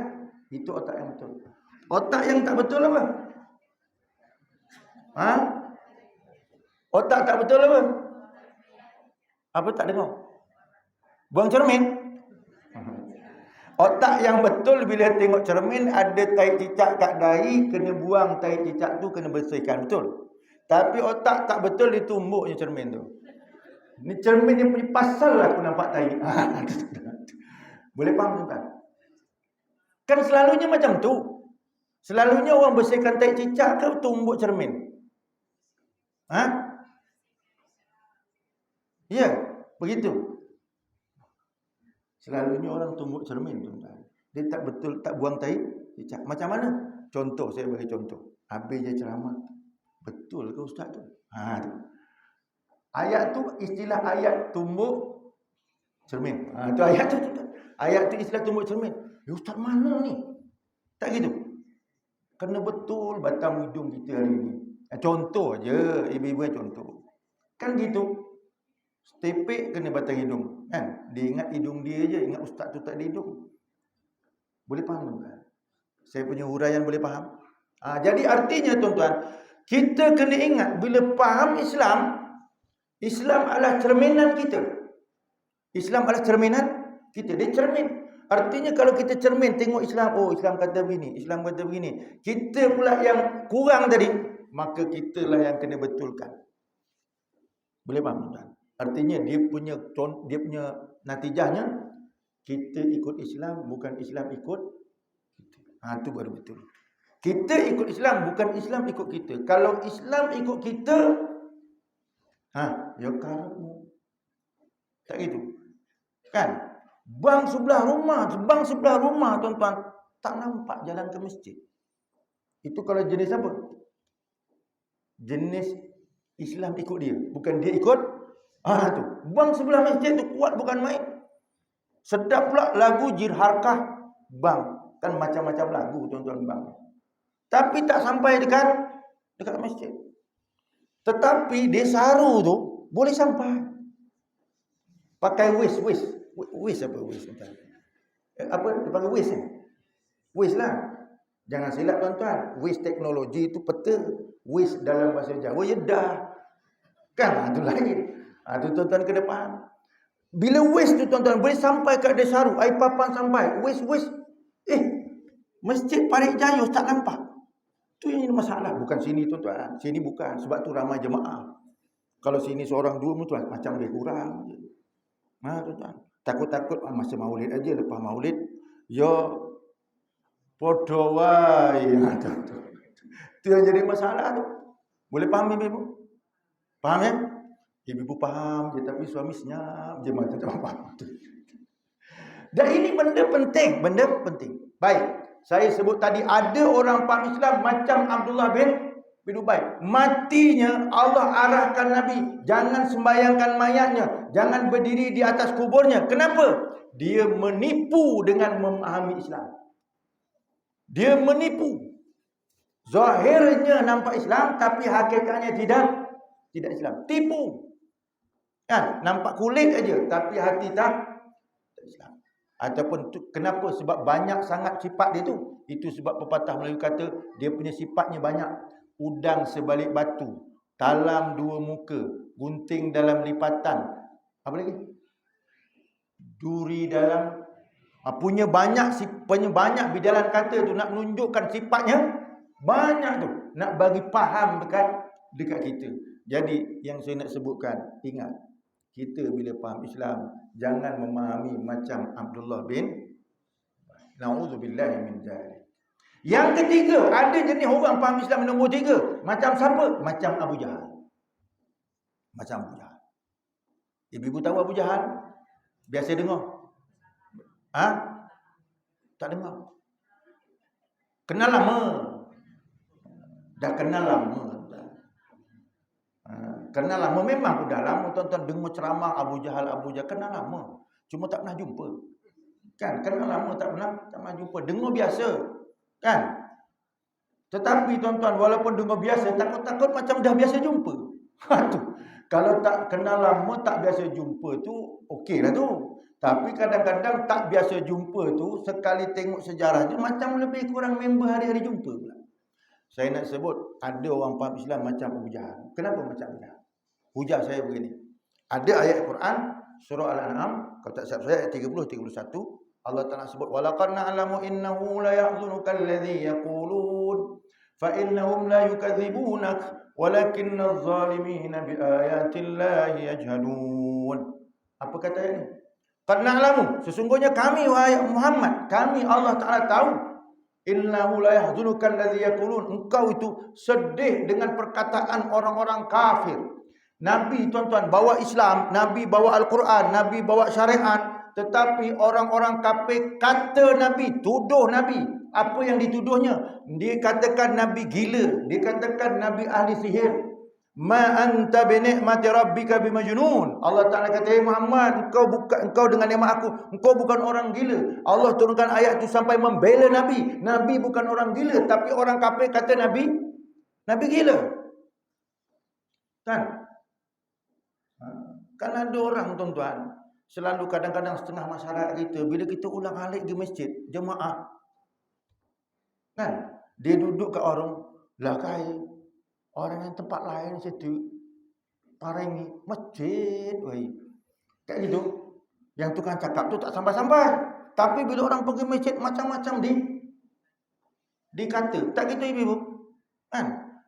Itu otak yang betul. Otak yang tak betul apa? Otak tak betul apa? Apa tak dengar? Buang cermin. Otak yang betul bila tengok cermin ada tai cicak kat dahi, kena buang tai cicak tu, kena bersihkan. Betul. Tapi otak tak betul, ditumbuknya cermin tu. Ni cermin dia punya pasal aku nampak tai. Boleh faham tuan? Kan selalunya macam tu. Selalunya orang bersihkan tai cicak ke tumbuk cermin? Ya, begitu. Selalunya orang tumbuk cermin tuan-tuan. Dia tak betul, tak buang tai cicak. Macam mana? Contoh, saya bagi contoh. Habis je ceramah. Betul ke ustaz tu? Tu. Ayat tu istilah ayat tumbuk cermin. Tu ayat tu. Ayat tu istilah tumbuk cermin. Ustaz mana ni? Tak gitu. Kena betul batang hidung kita hari ni. Contoh je, ibu-ibu contoh. Kan gitu. Stepek kena batang hidung. Kan? Dia ingat hidung dia je. Ingat ustaz tu tak ada hidung. Boleh faham tuan? Saya punya huraian boleh faham? Jadi artinya tuan-tuan, kita kena ingat bila faham Islam, Islam adalah cerminan kita. Islam adalah cerminan kita. Dia cermin. Artinya kalau kita cermin tengok Islam, Islam kata begini, Islam kata begini. Kita pula yang kurang tadi, maka kitalah yang kena betulkan. Boleh faham tuan? Artinya dia punya natijahnya kita ikut Islam, bukan Islam ikut kita. Itu baru betul. Kita ikut Islam, bukan Islam ikut kita. Kalau Islam ikut kita, ya karepmu. Tak gitu. Kan? Bang sebelah rumah tuan-tuan, tak nampak jalan ke masjid. Itu kalau jenis apa? Jenis Islam ikut dia, bukan dia ikut. Tu. Bang sebelah masjid tu kuat bukan main. Sedap pula lagu Jirharkah bang. Kan macam-macam lagu tuan-tuan bang. Tapi tak sampai dekat masjid. Tetapi dia saru tu boleh sampai. Pakai waist apa waist tuan? Apa dia panggil waist ni? Waist lah. Jangan silap tuan-tuan, waste teknologi itu peta, waste dalam bahasa Jawa ya dah. Kan itu lain. Itu tuan-tuan kena faham. Bila waste tu tuan-tuan boleh sampai kat Desaru, air papan sampai, waste. Masjid Parit Jaya tak nampak. Tu yang masalah, bukan sini tuan-tuan. Sini bukan, sebab tu ramai jemaah. Kalau sini seorang dua tuan macam lebih kurang. Tuan-tuan. Takut-takut masa maulid aja, lepas maulid yo podo wae. Tu yang jadi masalah tu. Boleh faham ibu? Faham ya? Ibu faham je tapi suami senyap je macam tak faham. Dan ini benda penting. Baik, saya sebut tadi ada orang faham Islam macam Abdullah bin Ubay. Matinya Allah arahkan Nabi, jangan sembayangkan mayatnya, jangan berdiri di atas kuburnya. Kenapa? Dia menipu dengan memahami Islam. Dia menipu. Zahirnya nampak Islam tapi hakikatnya tidak Islam. Tipu. Kan? Nampak kulit aja tapi hati tak Islam. Ataupun kenapa? Sebab banyak sangat sifat dia tu. Itu sebab pepatah Melayu kata dia punya sifatnya banyak. Udang sebalik batu, talam dua muka, gunting dalam lipatan. Apa lagi? Duri dalam punya banyak bidalan kata tu nak menunjukkan sifatnya banyak tu, nak bagi faham dekat kita. Jadi yang saya nak sebutkan, ingat, kita bila faham Islam jangan memahami macam Abdullah bin Na'udzubillahi min dzalik. Yang ketiga, ada jenis orang faham Islam nombor 3. Macam siapa? Macam Abu Jahal. Ibu tahu Abu Jahal? Biasa dengar? Tak dengar. Kenal lama. Dah kenal lama. Kenal lama memang sudah lama tuan-tuan dengar ceramah Abu Jahal. Kenal lama. Cuma tak pernah jumpa. Kan? Kenal lama tak pernah jumpa. Dengar biasa. Kan? Tetapi tuan-tuan, walaupun dengar biasa, takut-takut macam dah biasa jumpa. Tu. Kalau tak kenal lama, tak biasa jumpa tu, okey lah tu. Tapi kadang-kadang tak biasa jumpa tu, sekali tengok sejarahnya, macam lebih kurang member hari-hari jumpa pula. Saya nak sebut, ada orang faham Islam macam Abu Jahal. Kenapa macam Abu Jahal? Hujah saya begini. Ada ayat Quran, surah Al-An'am, kalau tak silap saya, ayat 30-31. Allah Ta'ala sebut, وَلَقَدْ نَعْلَمُ إِنَّهُ لَيَحْزُنُكَ الَّذِي يَقُولُونَ فَإِنَّهُمْ لَا يُكَذِّبُونَكَ وَلَكِنَّ الظَّالِمِينَ بِآيَاتِ اللَّهِ يَجْهَدُونَ. Apa kata ini? Qad na'lamu, sesungguhnya kami wahai Muhammad, kami Allah Ta'ala tahu, innahu la yahzunuka alladhi yaqulun, engkau itu sedih dengan perkataan orang-orang kafir. Nabi tuan-tuan bawa Islam, Nabi bawa Al-Quran, Nabi bawa syariat, tetapi orang-orang kafir kata Nabi, tuduh Nabi. Apa yang dituduhnya? Dia katakan Nabi gila, dia katakan Nabi ahli sihir. Ma anta bi ni'mati rabbika bimajnun. Allah Taala kata, "Hey Muhammad, engkau dengan nikmat aku, engkau bukan orang gila." Allah turunkan ayat itu sampai membela Nabi. Nabi bukan orang gila, tapi orang kafir kata Nabi gila. Kan? Kan ada orang tuan-tuan, selalu kadang-kadang setengah masyarakat kita, bila kita ulang alik di masjid, jemaah, kan? Dia duduk kat orang belakang, orang yang tempat lain situ, parengi masjid, woi. Kayak gitu. Yang tukang cakap tu tak sampai-sampai. Tapi bila orang pergi masjid macam-macam dikata. Tak gitu ibu. Kan?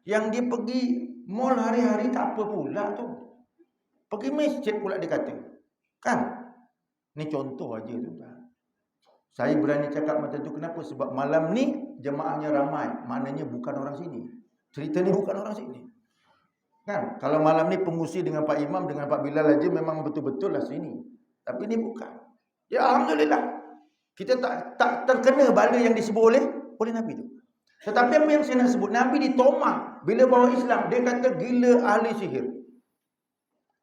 Yang dia pergi mall hari-hari tak apa pula tu. Pergi masjid pula dikata. Kan? Ni contoh aja tu. Saya berani cakap macam tu kenapa? Sebab malam ni jemaahnya ramai. Maknanya bukan orang sini. Cerita ni bukan orang sini. Kan? Kalau malam ni pengusi dengan Pak Imam, dengan Pak Bilal aja memang betul-betul lah sini. Tapi ni bukan. Ya Alhamdulillah. Kita tak terkena bala yang disebut oleh Nabi tu. Tetapi apa yang saya nak sebut, Nabi ditomah bila bawa Islam. Dia kata gila ahli sihir.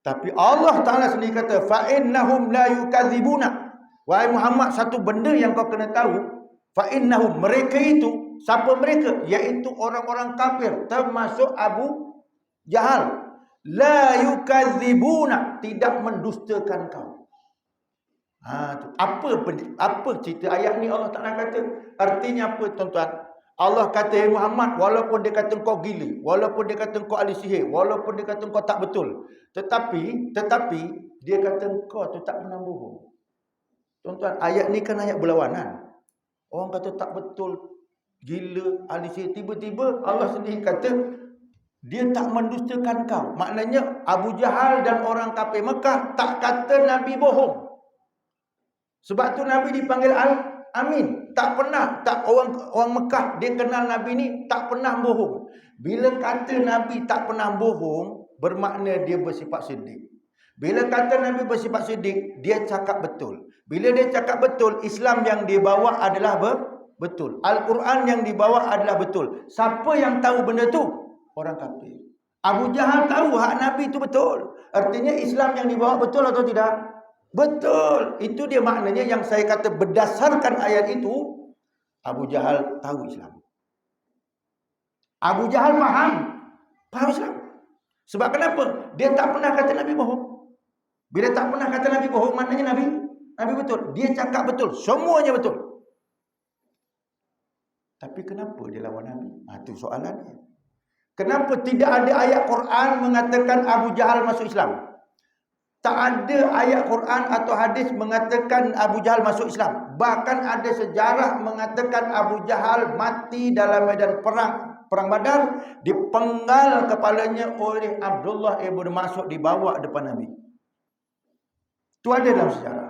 Tapi Allah Ta'ala sendiri kata, فَإِنَّهُمْ لَا يُكَذِّبُونَ. Wahai Muhammad, satu benda yang kau kena tahu, فَإِنَّهُمْ, mereka itu, siapa mereka? Iaitu orang-orang kafir, termasuk Abu Jahal. La yukadzibuna, tidak mendustakan kau. Apa cerita ayat ni Allah Ta'ala kata? Artinya apa tuan-tuan? Allah kata, "Hey Muhammad, walaupun dia kata kau gila, walaupun dia kata kau ahli sihir, walaupun dia kata kau tak betul, tetapi dia kata kau tu tak pernah bohong." Tuan-tuan, ayat ni kan ayat berlawanan. Orang kata tak betul, gila, ahli sihir. Tiba-tiba Allah sendiri kata dia tak mendustakan kau. Maknanya Abu Jahal dan orang kafir Mekah tak kata Nabi bohong. Sebab tu Nabi dipanggil Al-Amin. Tak pernah, tak orang Mekah dia kenal Nabi ni tak pernah bohong. Bila kata Nabi tak pernah bohong, bermakna dia bersifat siddiq. Bila kata Nabi bersifat siddiq, dia cakap betul. Bila dia cakap betul, Islam yang dia bawa adalah betul. Al-Quran yang dibawa adalah betul. Siapa yang tahu benda tu? Orang kafir. Abu Jahal tahu hak Nabi itu betul. Artinya Islam yang dibawa betul atau tidak? Betul. Itu dia maknanya yang saya kata berdasarkan ayat itu, Abu Jahal tahu Islam. Abu Jahal faham Islam. Sebab kenapa? Dia tak pernah kata Nabi bohong. Bila tak pernah kata Nabi bohong, maknanya Nabi betul. Dia cakap betul. Semuanya betul. Tapi kenapa dia lawan Nabi? Itu soalannya. Kenapa tidak ada ayat Quran mengatakan Abu Jahal masuk Islam? Tak ada ayat Quran atau hadis mengatakan Abu Jahal masuk Islam. Bahkan ada sejarah mengatakan Abu Jahal mati dalam medan perang Badar, dipenggal kepalanya oleh Abdullah ibn Mas'ud, dibawa depan Nabi. Itu ada dalam sejarah.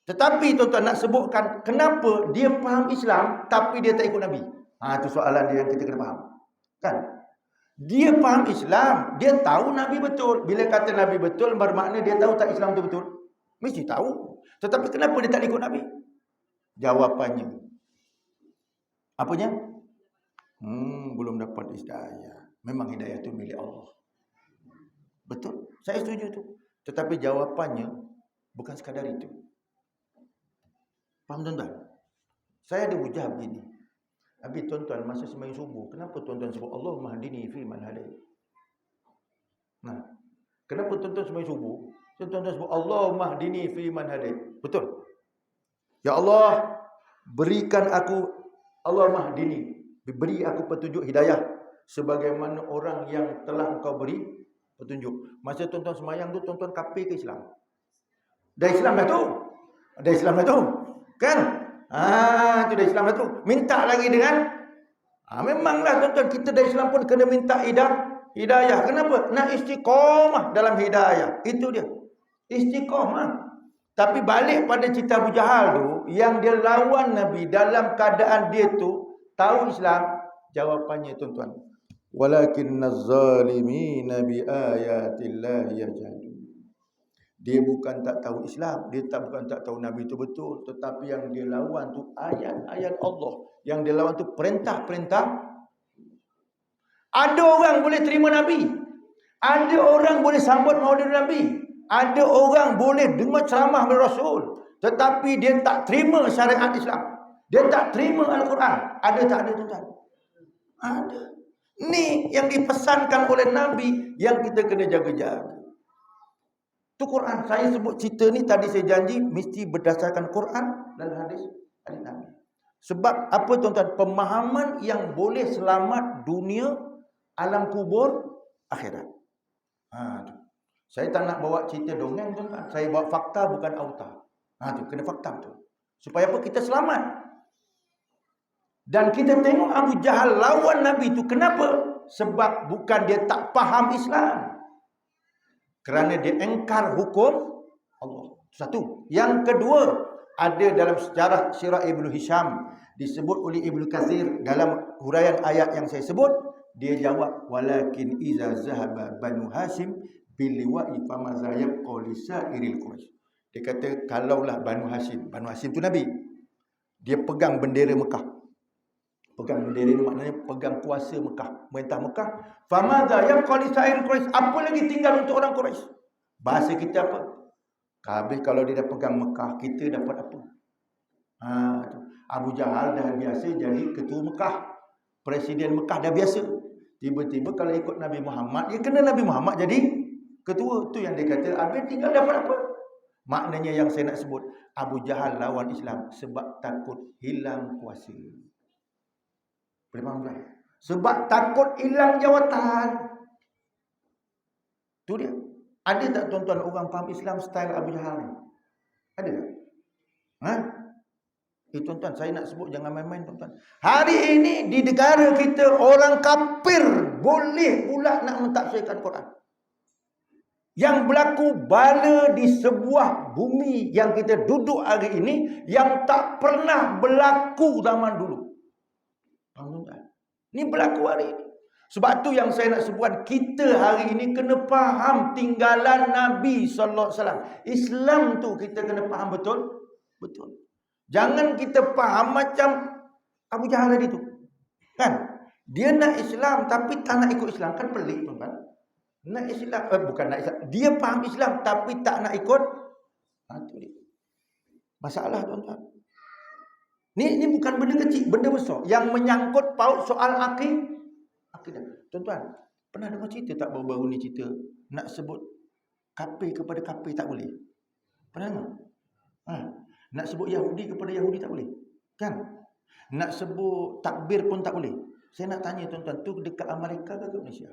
Tetapi tuan-tuan nak sebutkan kenapa dia faham Islam tapi dia tak ikut Nabi. Itu soalan dia yang kita kena faham. Kan? Dia faham Islam, dia tahu Nabi betul. Bila kata Nabi betul, bermakna dia tahu tak Islam itu betul? Mesti tahu. Tetapi kenapa dia tak ikut Nabi? Jawapannya, apanya? Belum dapat hidayah. Memang hidayah itu milik Allah. Betul, saya setuju tu. Tetapi jawapannya bukan sekadar itu. Faham tuan-tuan? Saya ada hujah begini. Habis tuan-tuan masa sembahyang subuh, kenapa tuan-tuan sebut Allahumma hdini fi man hadait? Kenapa tuan-tuan sembahyang subuh, tuan-tuan sebut Allahumma hdini fi man hadait? Betul? Ya Allah, berikan aku, Allahumma hdini, beri aku petunjuk hidayah sebagaimana orang yang telah Engkau beri petunjuk. Masa tuan-tuan sembahyang tu, tuan-tuan kafir ke Islam? Dah Islam dah tu. Dah Islam dah tu. Kan? Itu dah Islam dah tu. Minta lagi dengan memanglah tuan-tuan, kita dah Islam pun kena minta hidayah. Kenapa? Nak istiqamah dalam hidayah. Itu dia. Istiqamah. Tapi balik pada cerita Abu Jahal tu, yang dia lawan Nabi dalam keadaan dia tu tahu Islam, jawapannya tuan-tuan, walakinnaz zalimina bi ayatillahi yajhadun. Dia bukan tak tahu Islam, dia bukan tak tahu Nabi itu betul, tetapi yang dia lawan tu ayat-ayat Allah. Yang dia lawan tu perintah-perintah. Ada orang boleh terima Nabi, ada orang boleh sambut maulid Nabi, ada orang boleh dengar ceramah dari Rasul, tetapi dia tak terima syariat Islam, dia tak terima Al-Quran. Ada tak ada tuan-tuan? Ada. Ni yang dipesankan oleh Nabi yang kita kena jaga-jaga. Itu Quran. Saya sebut cerita ni tadi, saya janji mesti berdasarkan Quran dan hadis Nabi. Sebab apa tuan-tuan? Pemahaman yang boleh selamat dunia, alam kubur, akhirat. Saya tak nak bawa cerita dongeng tuan-tuan. Saya bawa fakta bukan auta. Tu kena fakta tu. Supaya apa? Kita selamat. Dan kita tengok Abu Jahal lawan Nabi tu. Kenapa? Sebab bukan dia tak faham Islam, kerana dia engkar hukum Allah. Satu. Yang kedua, ada dalam sejarah Sirah Ibnu Hisham, disebut oleh Ibnu Katsir dalam huraian ayat yang saya sebut, dia jawab, walakin iza zahaba Banu Hashim bil liwa'i famaza yabqa li sa'iril Quraisy. Dia kata kalaulah Banu Hashim tu Nabi, dia pegang bendera Mekah. Pegang bendera ni maknanya pegang kuasa Mekah, merintah Mekah. Famadha yabqa li sa'iril Quraisy. Apa lagi tinggal untuk orang Quraisy? Bahasa kita apa? Habis kalau dia dah pegang Mekah, kita dapat apa? Abu Jahal dah biasa jadi ketua Mekah, presiden Mekah dah biasa. Tiba-tiba kalau ikut Nabi Muhammad, dia kena Nabi Muhammad jadi ketua. Tu yang dia kata, habis tinggal dapat apa? Maknanya yang saya nak sebut, Abu Jahal lawan Islam sebab takut hilang kuasa. Boleh faham tak? Sebab takut hilang jawatan. Tu dia. Ada tak tuan-tuan orang faham Islam style Abu Jahal ni? Ada tak? Ha? Tuan-tuan, saya nak sebut jangan main-main tuan-tuan. Hari ini di negara kita orang kafir boleh pula nak mentafsirkan Quran. Yang berlaku bala di sebuah bumi yang kita duduk hari ini yang tak pernah berlaku zaman dulu. Faham tak? Ini berlaku hari ini. Sebab tu yang saya nak sebut, kita hari ini kena faham tinggalan Nabi sallallahu alaihi wasallam. Islam tu kita kena faham betul. Betul. Jangan kita faham macam Abu Jahal tadi tu. Kan? Dia nak Islam tapi tak nak ikut Islam. Kan pelik tuan-tuan. Nak Islam, bukan nak Islam. Dia faham Islam tapi tak nak ikut. Tu dia. Masalah tuan-tuan. Ni bukan benda kecil, benda besar. Yang menyangkut paut soal akidah. Tuan-tuan, pernah dengar cerita tak baru-baru ni cerita nak sebut kafir kepada kafir tak boleh? Pernah dengar? Nak sebut Yahudi kepada Yahudi tak boleh. Kan? Nak sebut takbir pun tak boleh. Saya nak tanya tuan-tuan, tu dekat Amerika ke Malaysia?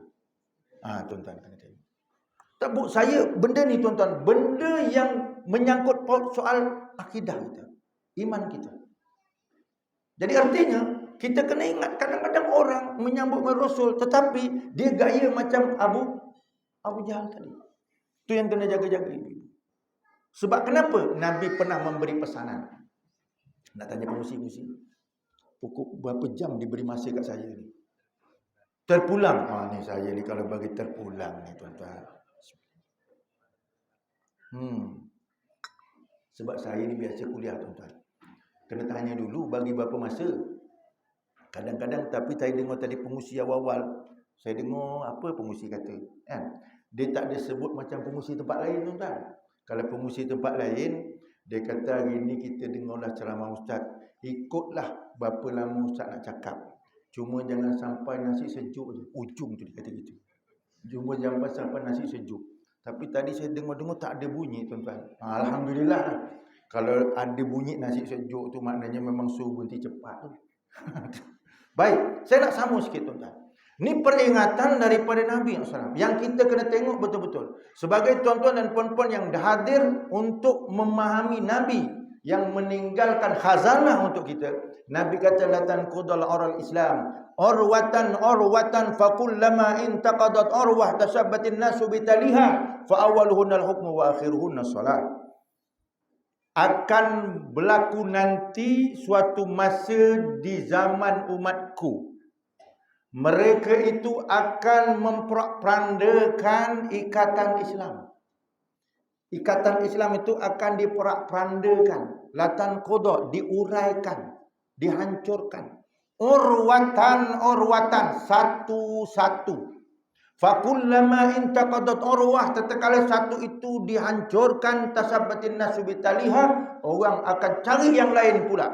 Tuan-tuan kena tanya. Tak bu, saya benda ni tuan-tuan, benda yang menyangkut paut soal akidah kita, iman kita. Jadi artinya kita kena ingat kadang-kadang orang menyambut Rasul tetapi dia gaya macam Abu Jahal tadi. Tu yang kena jaga-jaga. Sebab kenapa Nabi pernah memberi pesanan? Nak tanya pengusi-pengusi. Pukul berapa jam diberi masa kat saya ni? Terpulang. Ni saya ni kalau bagi terpulang ni tuan-tuan. Sebab saya ni biasa kuliah tuan-tuan. Kena tanya dulu bagi berapa masa. Kadang-kadang tapi saya dengar tadi pengusi awal-awal. Saya dengar apa pengusi kata. Kan? Dia tak ada sebut macam pengusi tempat lain tuan-tuan. Kalau pengusi tempat lain, dia kata hari ni kita dengarlah ceramah ustaz. Ikutlah berapa lama ustaz nak cakap. Cuma jangan sampai nasi sejuk je. Ujung tu dia kata gitu. Cuma jangan sampai nasi sejuk. Tapi tadi saya dengar-dengar tak ada bunyi tuan-tuan. Alhamdulillah. Kalau ada bunyi nasi sejuk tu maknanya memang suruh berhenti cepat tu. Baik, saya nak sambung sikit tuan-tuan. Ini peringatan daripada Nabi SAW yang kita kena tengok betul-betul. Sebagai tuan-tuan dan puan-puan yang dah hadir untuk memahami Nabi yang meninggalkan khazanah untuk kita. Nabi kata latan qudal oral Islam urwatan fakullama intaqadat urwah tasabbatin nasu bitaliha fa awwaluhunal hukmu wa akhiruhunnas salat. Akan berlaku nanti suatu masa di zaman umatku. Mereka itu akan memperandakan ikatan Islam. Ikatan Islam itu akan diperandakan. Latan qada, diuraikan, dihancurkan. Urwatan, satu-satu. Fakullama intaqadat urwah, tatkala satu itu dihancurkan, tasabbatin nasu bitaliha, orang akan cari yang lain pula.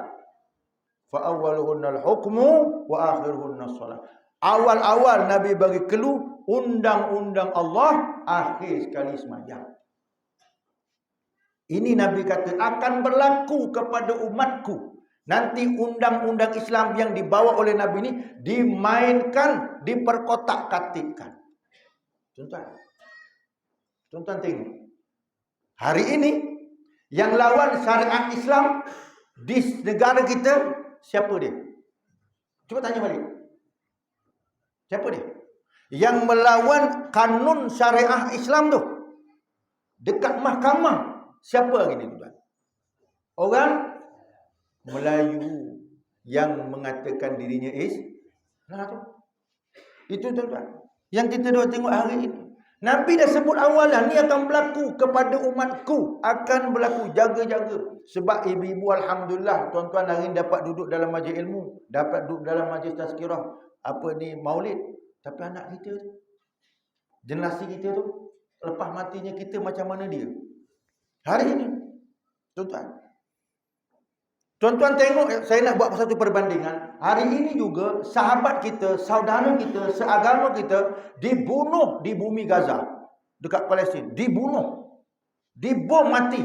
Fa awwaluhunnal hukmu wa akhiruhunnas salat. Awal-awal Nabi bagi clue undang-undang Allah, akhir sekali sembahyang. Ini Nabi kata akan berlaku kepada umatku. Nanti undang-undang Islam yang dibawa oleh Nabi ini dimainkan, diperkotak-katikkan. Tuan-tuan tengok. Hari ini yang lawan syariat Islam di negara kita siapa dia? Cuba tanya balik. Siapa dia? Yang melawan kanun syariah Islam tu dekat mahkamah. Siapa lagi ni tuan? Orang Melayu yang mengatakan dirinya Islam. Itu tuan-tuan yang kita dah tengok hari ini. Nabi dah sebut awalan ni akan berlaku kepada umatku, akan berlaku, jaga-jaga. Sebab ibu-ibu alhamdulillah tuan-tuan hari ini dapat duduk dalam majlis ilmu, dapat duduk dalam majlis tazkirah, maulid. Tapi anak kita tu, generasi kita tu, lepas matinya kita macam mana dia? Hari ini Tuan-tuan tengok, saya nak buat satu perbandingan. Hari ini juga sahabat kita, saudara kita, seagama kita dibunuh di bumi Gaza, dekat Palestin. Dibunuh, dibom mati.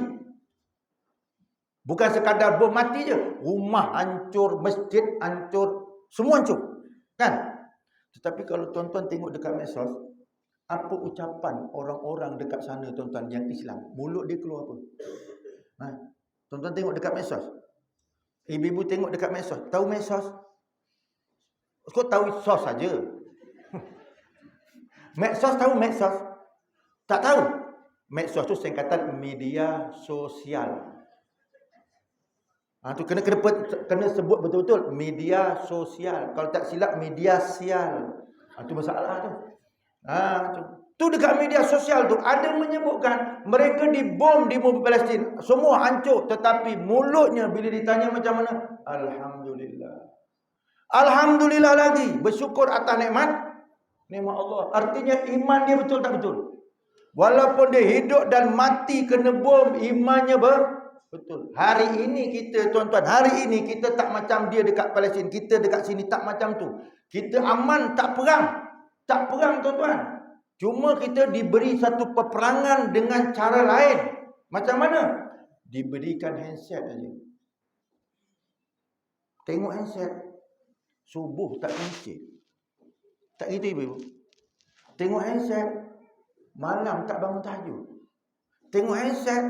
Bukan sekadar bom mati je, rumah hancur, masjid hancur, semua hancur. Kan? Tetapi kalau tuan-tuan tengok dekat medsos, apa ucapan orang-orang dekat sana tuan-tuan yang Islam? Mulut dia keluar apa? Ha? Tuan-tuan tengok dekat medsos. Ibu-ibu tengok dekat medsos. Tahu medsos? Kau tahu sos saja. Medsos tahu medsos? Tak tahu. Medsos tu singkatan media sosial. Tu kena sebut betul-betul media sosial. Kalau tak silap media sial. Tu masalah tu. Tu dekat media sosial tu ada menyebutkan mereka dibom di bumi Palestin. Semua hancur, tetapi mulutnya bila ditanya macam mana? Alhamdulillah. Alhamdulillah lagi, bersyukur atas nikmat Allah. Artinya iman dia betul tak betul? Walaupun dia hidup dan mati kena bom, imannya betul. Hari ini kita tuan-tuan, hari ini kita tak macam dia dekat Palestin, kita dekat sini tak macam tu. Kita aman, tak perang. Tak perang tuan-tuan. Cuma kita diberi satu peperangan dengan cara lain. Macam mana? Diberikan handset aja. Tengok handset. Subuh tak masjid. Tak gitu ibu. Tengok handset. Malam tak bangun tahajud. Tengok handset.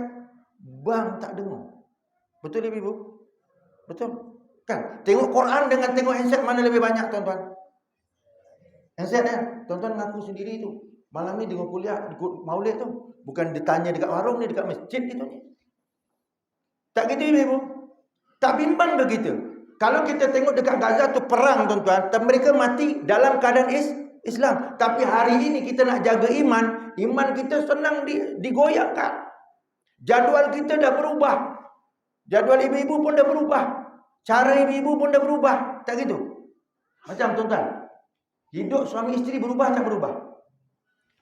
Bang tak dengar. Betul ibu? Betul. Kan? Tengok Quran dengan tengok handset mana lebih banyak tuan-tuan? Handset kan? Tuan-tuan ngaku sendiri tu. Malam ni dengar kuliah, ikut maulid tu. Bukan ditanya dekat warung ni, dekat masjid gitu ni. Tak gitu ibu? Tak bimbang begitu. Kalau kita tengok dekat Gaza tu perang tuan-tuan, mereka mati dalam keadaan Islam. Tapi hari ini kita nak jaga iman, iman kita senang digoyangkan. Jadual kita dah berubah. Jadual ibu-ibu pun dah berubah. Cara ibu-ibu pun dah berubah. Tak gitu? Macam tuan-tuan, hidup suami isteri berubah tak berubah?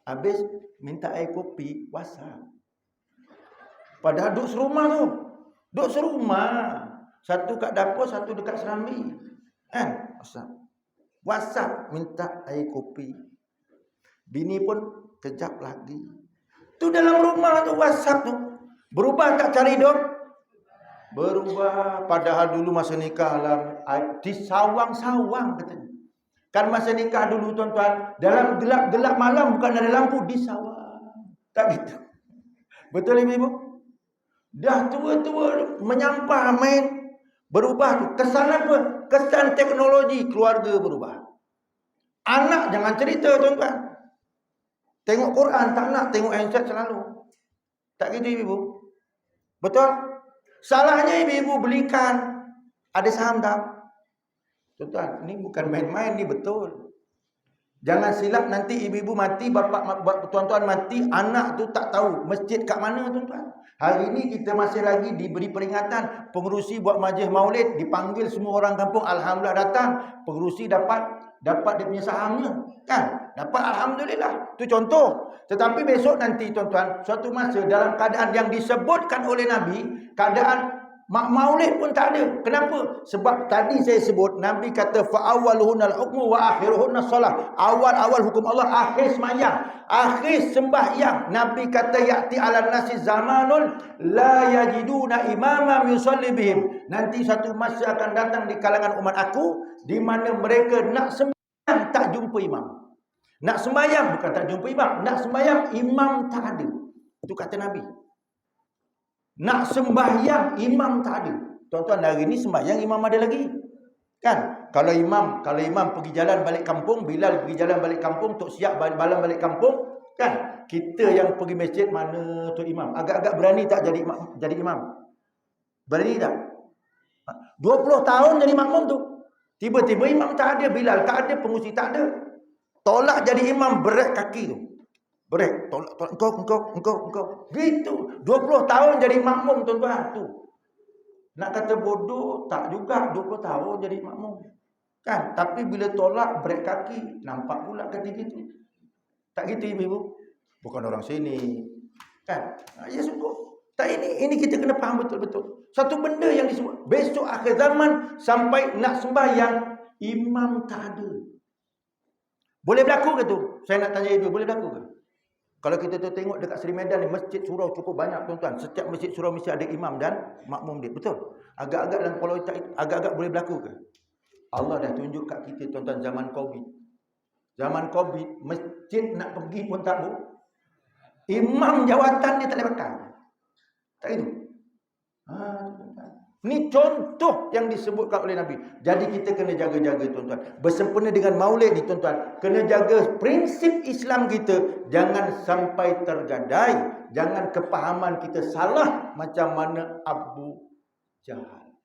Habis minta air kopi, WhatsApp. Padahal duduk serumah tu. Duduk serumah. Satu kat dapur, satu dekat serambi. Kan? WhatsApp minta air kopi. Bini pun kejap lagi. Tu dalam rumah tu WhatsApp tu. Berubah tak cara hidup? Berubah. Padahal dulu masa nikah di sawang-sawang katanya. Kan masa nikah dulu tuan-tuan, dalam gelap-gelap malam bukan ada lampu, di sawang. Tak gitu. Betul ibu-ibu? Dah tua-tua menyampah main. Berubah tu. Kesan apa? Kesan teknologi keluarga berubah. Anak jangan cerita tuan-tuan. Tengok Quran tak nak, tengok handset selalu. Tak gitu ibu? Betul? Salahnya ibu-ibu belikan. Ada saham tak? Tuan-tuan, ni bukan main-main, ni betul. Jangan silap nanti ibu-ibu mati, bapak tuan-tuan mati, anak tu tak tahu masjid kat mana tuan-tuan. Hari ini kita masih lagi diberi peringatan, pengerusi buat majlis maulid, dipanggil semua orang kampung, alhamdulillah datang, pengerusi dapat dia punya sahamnya, kan? Dapat alhamdulillah. Tu contoh. Tetapi besok nanti tuan-tuan, suatu masa dalam keadaan yang disebutkan oleh Nabi, keadaan maulid pun tak ada. Kenapa? Sebab tadi saya sebut Nabi kata fa awwaluhunal hukmu wa akhiruhunnas salah. Awal-awal hukum Allah, akhir sembahyang, akhir sembahyang. Nabi kata ya'ti 'alan nasi zamanun la yajiduna imaman yusalli bihim. Nanti satu masa akan datang di kalangan umat aku di mana mereka nak sembahyang tak jumpa imam. Nak sembahyang bukan tak jumpa imam, nak sembahyang imam tak ada. Itu kata Nabi. Nak sembahyang imam tak ada. Tuan-tuan, hari ni sembahyang imam ada lagi. Kan? Kalau imam pergi jalan balik kampung, Bilal pergi jalan balik kampung, Tok Siap balang balik kampung, kan? Kita yang pergi masjid mana tu imam? Agak-agak berani tak jadi imam? Berani tak? 20 tahun jadi makmum tu. Tiba-tiba imam tak ada, Bilal tak ada, pengusi tak ada. Tolak jadi imam, berat kaki tu. Berat, tolak engkau. Gitu. 20 tahun jadi makmum tuan-tuan tu. Nak kata bodoh tak juga, 20 tahun jadi makmum. Kan? Tapi bila tolak berat kaki, nampak pula ketika itu. Tak gitu ibu-ibu? Bukan orang sini. Kan? Ya sungguh. Tak ini kita kena faham betul-betul. Satu benda yang disebut besok akhir zaman sampai nak sembahyang imam tak ada. Boleh berlaku ke tu? Saya nak tanya ibu, boleh berlaku ke? Kalau kita tu tengok dekat Seri Medan ni, masjid surau cukup banyak tuan-tuan. Setiap masjid surau mesti ada imam dan makmum dia. Betul? Agak-agak dalam Pulau Itak, agak-agak boleh berlaku ke? Allah dah tunjuk kat kita tuan-tuan zaman Covid. Zaman Covid, masjid nak pergi pun tak boleh. Imam jawatan dia tak boleh pakai. Tak itu. Ni contoh yang disebutkan oleh Nabi. Jadi kita kena jaga-jaga tuan-tuan. Bersempena dengan Maulid ni tuan-tuan, kena jaga prinsip Islam kita. Jangan sampai tergadai. Jangan kepahaman kita salah macam mana Abu Jahal.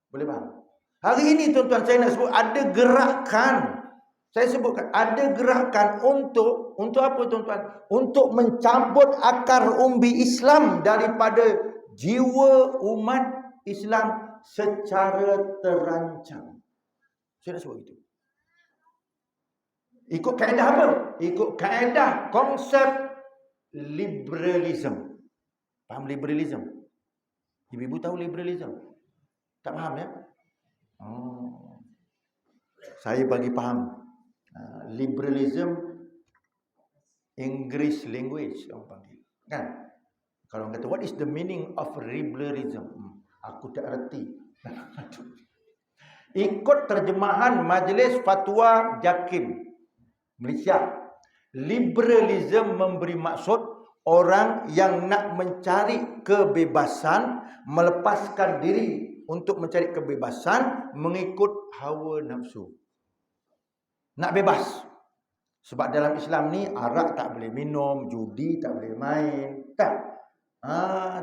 Boleh faham? Hari ini tuan-tuan saya nak sebut ada gerakan. Saya sebutkan ada gerakan untuk apa tuan-tuan? Untuk mencabut akar umbi Islam daripada jiwa umat Islam secara terancam. Saya nak sebut itu. Ikut kaedah apa? Ikut kaedah konsep liberalism. Faham liberalism? Ibu-ibu tahu liberalism? Tak faham ya? Saya bagi faham. Liberalism English language orang panggil. Kan? Kalau orang kata what is the meaning of liberalism? Aku tak erti. Ikut terjemahan Majlis Fatwa Jakim Malaysia, liberalism memberi maksud orang yang nak mencari kebebasan, melepaskan diri untuk mencari kebebasan mengikut hawa nafsu. Nak bebas. Sebab dalam Islam ni arak tak boleh minum, judi tak boleh main. Tak.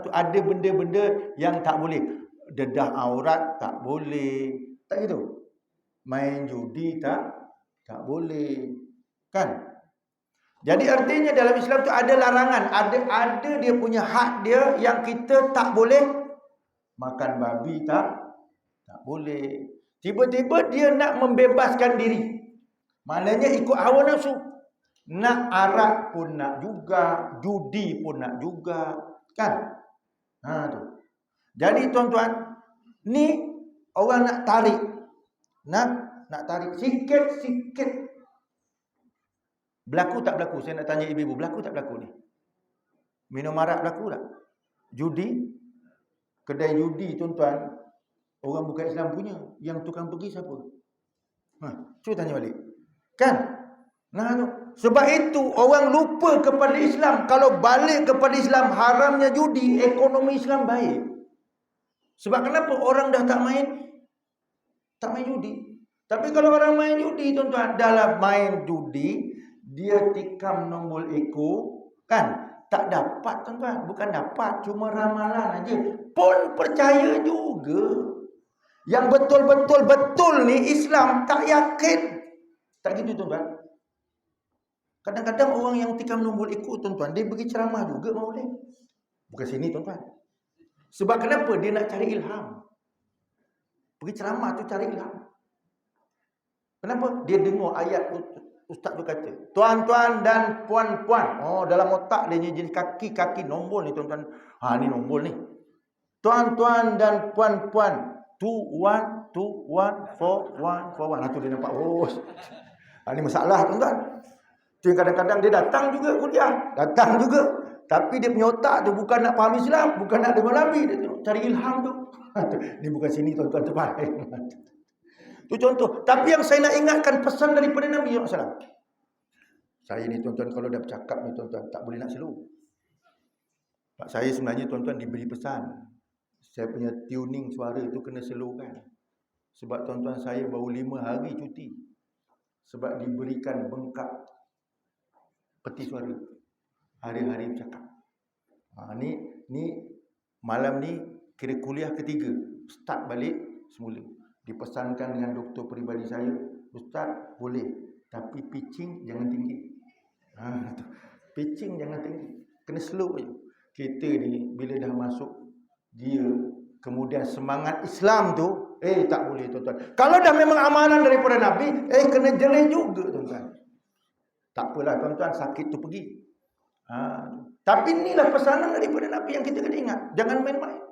Tu ada benda-benda yang tak boleh. Dedah aurat tak boleh. Tak gitu. Main judi tak boleh. Kan? Jadi artinya dalam Islam tu ada larangan, ada dia punya hak dia yang kita tak boleh. Makan babi tak boleh. Tiba-tiba dia nak membebaskan diri. Maknanya ikut hawa nafsu. Nak arak pun nak juga, judi pun nak juga, kan? Tu. Jadi tuan-tuan, ni orang nak tarik. Nak tarik sikit-sikit. Berlaku tak berlaku? Saya nak tanya ibu-ibu, berlaku tak berlaku ni? Minum arak berlaku tak? Judi? Kedai judi tuan-tuan, orang bukan Islam punya. Yang tukang pergi siapa? Cuba tanya balik. Kan? Sebab itu orang lupa kepada Islam. Kalau balik kepada Islam, haramnya judi, ekonomi Islam baik. Sebab kenapa? Orang dah tak main judi. Tapi kalau orang main judi tuan-tuan, dalam main judi dia tikam nombor eko, kan? Tak dapat tuan-tuan. Bukan dapat, cuma ramalan aja. Pun percaya juga. Yang betul-betul ni Islam tak yakin. Tak gitu tuan-tuan. Kadang-kadang orang yang tikam nombor eko tuan-tuan, dia pergi ceramah juga boleh. Bukan sini tuan-tuan. Sebab kenapa? Dia nak cari ilham. Pergi ceramah tu cari ilham. Kenapa? Dia dengar ayat ustaz berkata, tuan-tuan dan puan-puan. Dalam otak dia jenis kaki nombor ni tuan-tuan. Ni nombor ni. Tuan-tuan dan puan-puan. 2 1 2 1 4 1 4 1. Tu dia nampak. Ni masalah tuan-tuan. Tu yang kadang-kadang dia datang juga kuliah. Datang juga. Tapi dia punya otak tu bukan nak faham Islam. Bukan nak dengar Nabi. Dia cari ilham tu. Ni bukan sini tuan-tuan. Tu contoh. Tapi yang saya nak ingatkan pesan daripada Nabi SAW. Saya ni tuan-tuan kalau dah bercakap ni tuan-tuan tak boleh nak slow. Pak saya sebenarnya tuan-tuan diberi pesan. Saya punya tuning suara tu kena slow kan. Sebab tuan-tuan saya baru 5 hari cuti. Sebab diberikan bengkak peti suara. Hari-hari bercakap. Ni malam ni kira kuliah ketiga. Start balik semula. Dipesankan dengan doktor peribadi saya, Ustaz boleh, tapi pitching jangan tinggi. Pitching jangan tinggi. Kena slow je. Kita ni bila dah masuk dia, kemudian semangat Islam tu, tak boleh tuan-tuan. Kalau dah memang amalan daripada Nabi, kena jelek juga tuan-tuan. Tak apalah tuan-tuan, sakit tu pergi. Tapi inilah pesanan daripada Nabi yang kita kena ingat. Jangan main-main.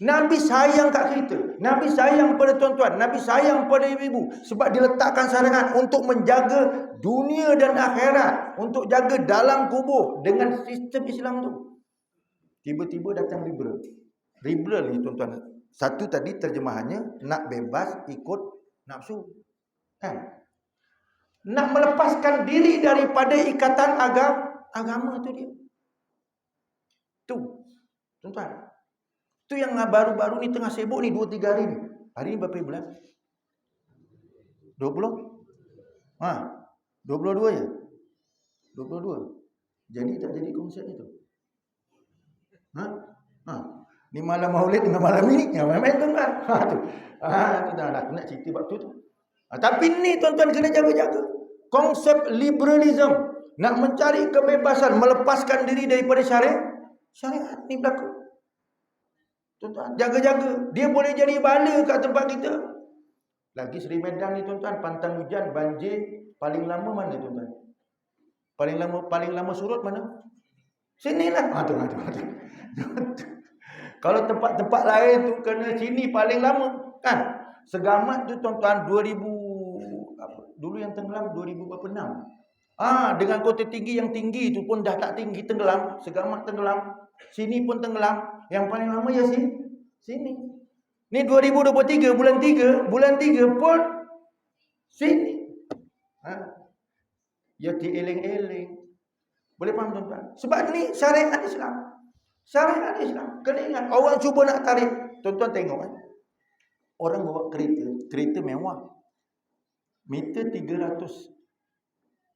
Nabi sayang kat kita. Nabi sayang pada tuan-tuan. Nabi sayang pada ibu-ibu. Sebab dia letakkan syariat untuk menjaga dunia dan akhirat. Untuk jaga dalam kubur dengan sistem Islam tu. Tiba-tiba datang liberal. Liberal ni tuan-tuan. Satu tadi terjemahannya nak bebas ikut Nafsu. Kan? Nak melepaskan diri daripada ikatan agama tu dia. Tu. Tuan-tuan. Tu yang baru-baru ni tengah sibuk ni 2-3 hari ni. Hari ni berapa bulan? 20? 22 je. 22. Jadi tak jadi konsep itu. Ni malam Maulid dengan malam ni yang main tuan-tuan. Tu. Tu dah aku nak cerita bab tu. Tapi ni tuan-tuan kena jaga-jaga. Konsep liberalism, nak mencari kebebasan, melepaskan diri daripada syariat ni berlaku. Tuan-tuan, jaga-jaga. Dia boleh jadi bala kat tempat kita. Lagi Seri Medan ni tuan-tuan, pantang hujan, banjir, paling lama mana tuan-tuan? Paling lama surut mana? Sinilah. Tu. Kalau tempat-tempat lain tu kena sini paling lama, kan? Segamat tu tuan-tuan 2000 dulu yang tenggelam 2000 berapa 6. Dengan kota tinggi yang tinggi tu pun dah tak tinggi, tenggelam. Segamat tenggelam. Sini pun tenggelam. Yang paling lama ya sini. Ni 2023 bulan 3 pun sini. Ya dieling-eling. Boleh faham tuan-tuan? Sebab ni syariat Islam. Syariat Islam. Kena ingat, orang cuba nak tarik. Tuan-tuan tengok kan. Orang bawa kereta mewah. Meter 300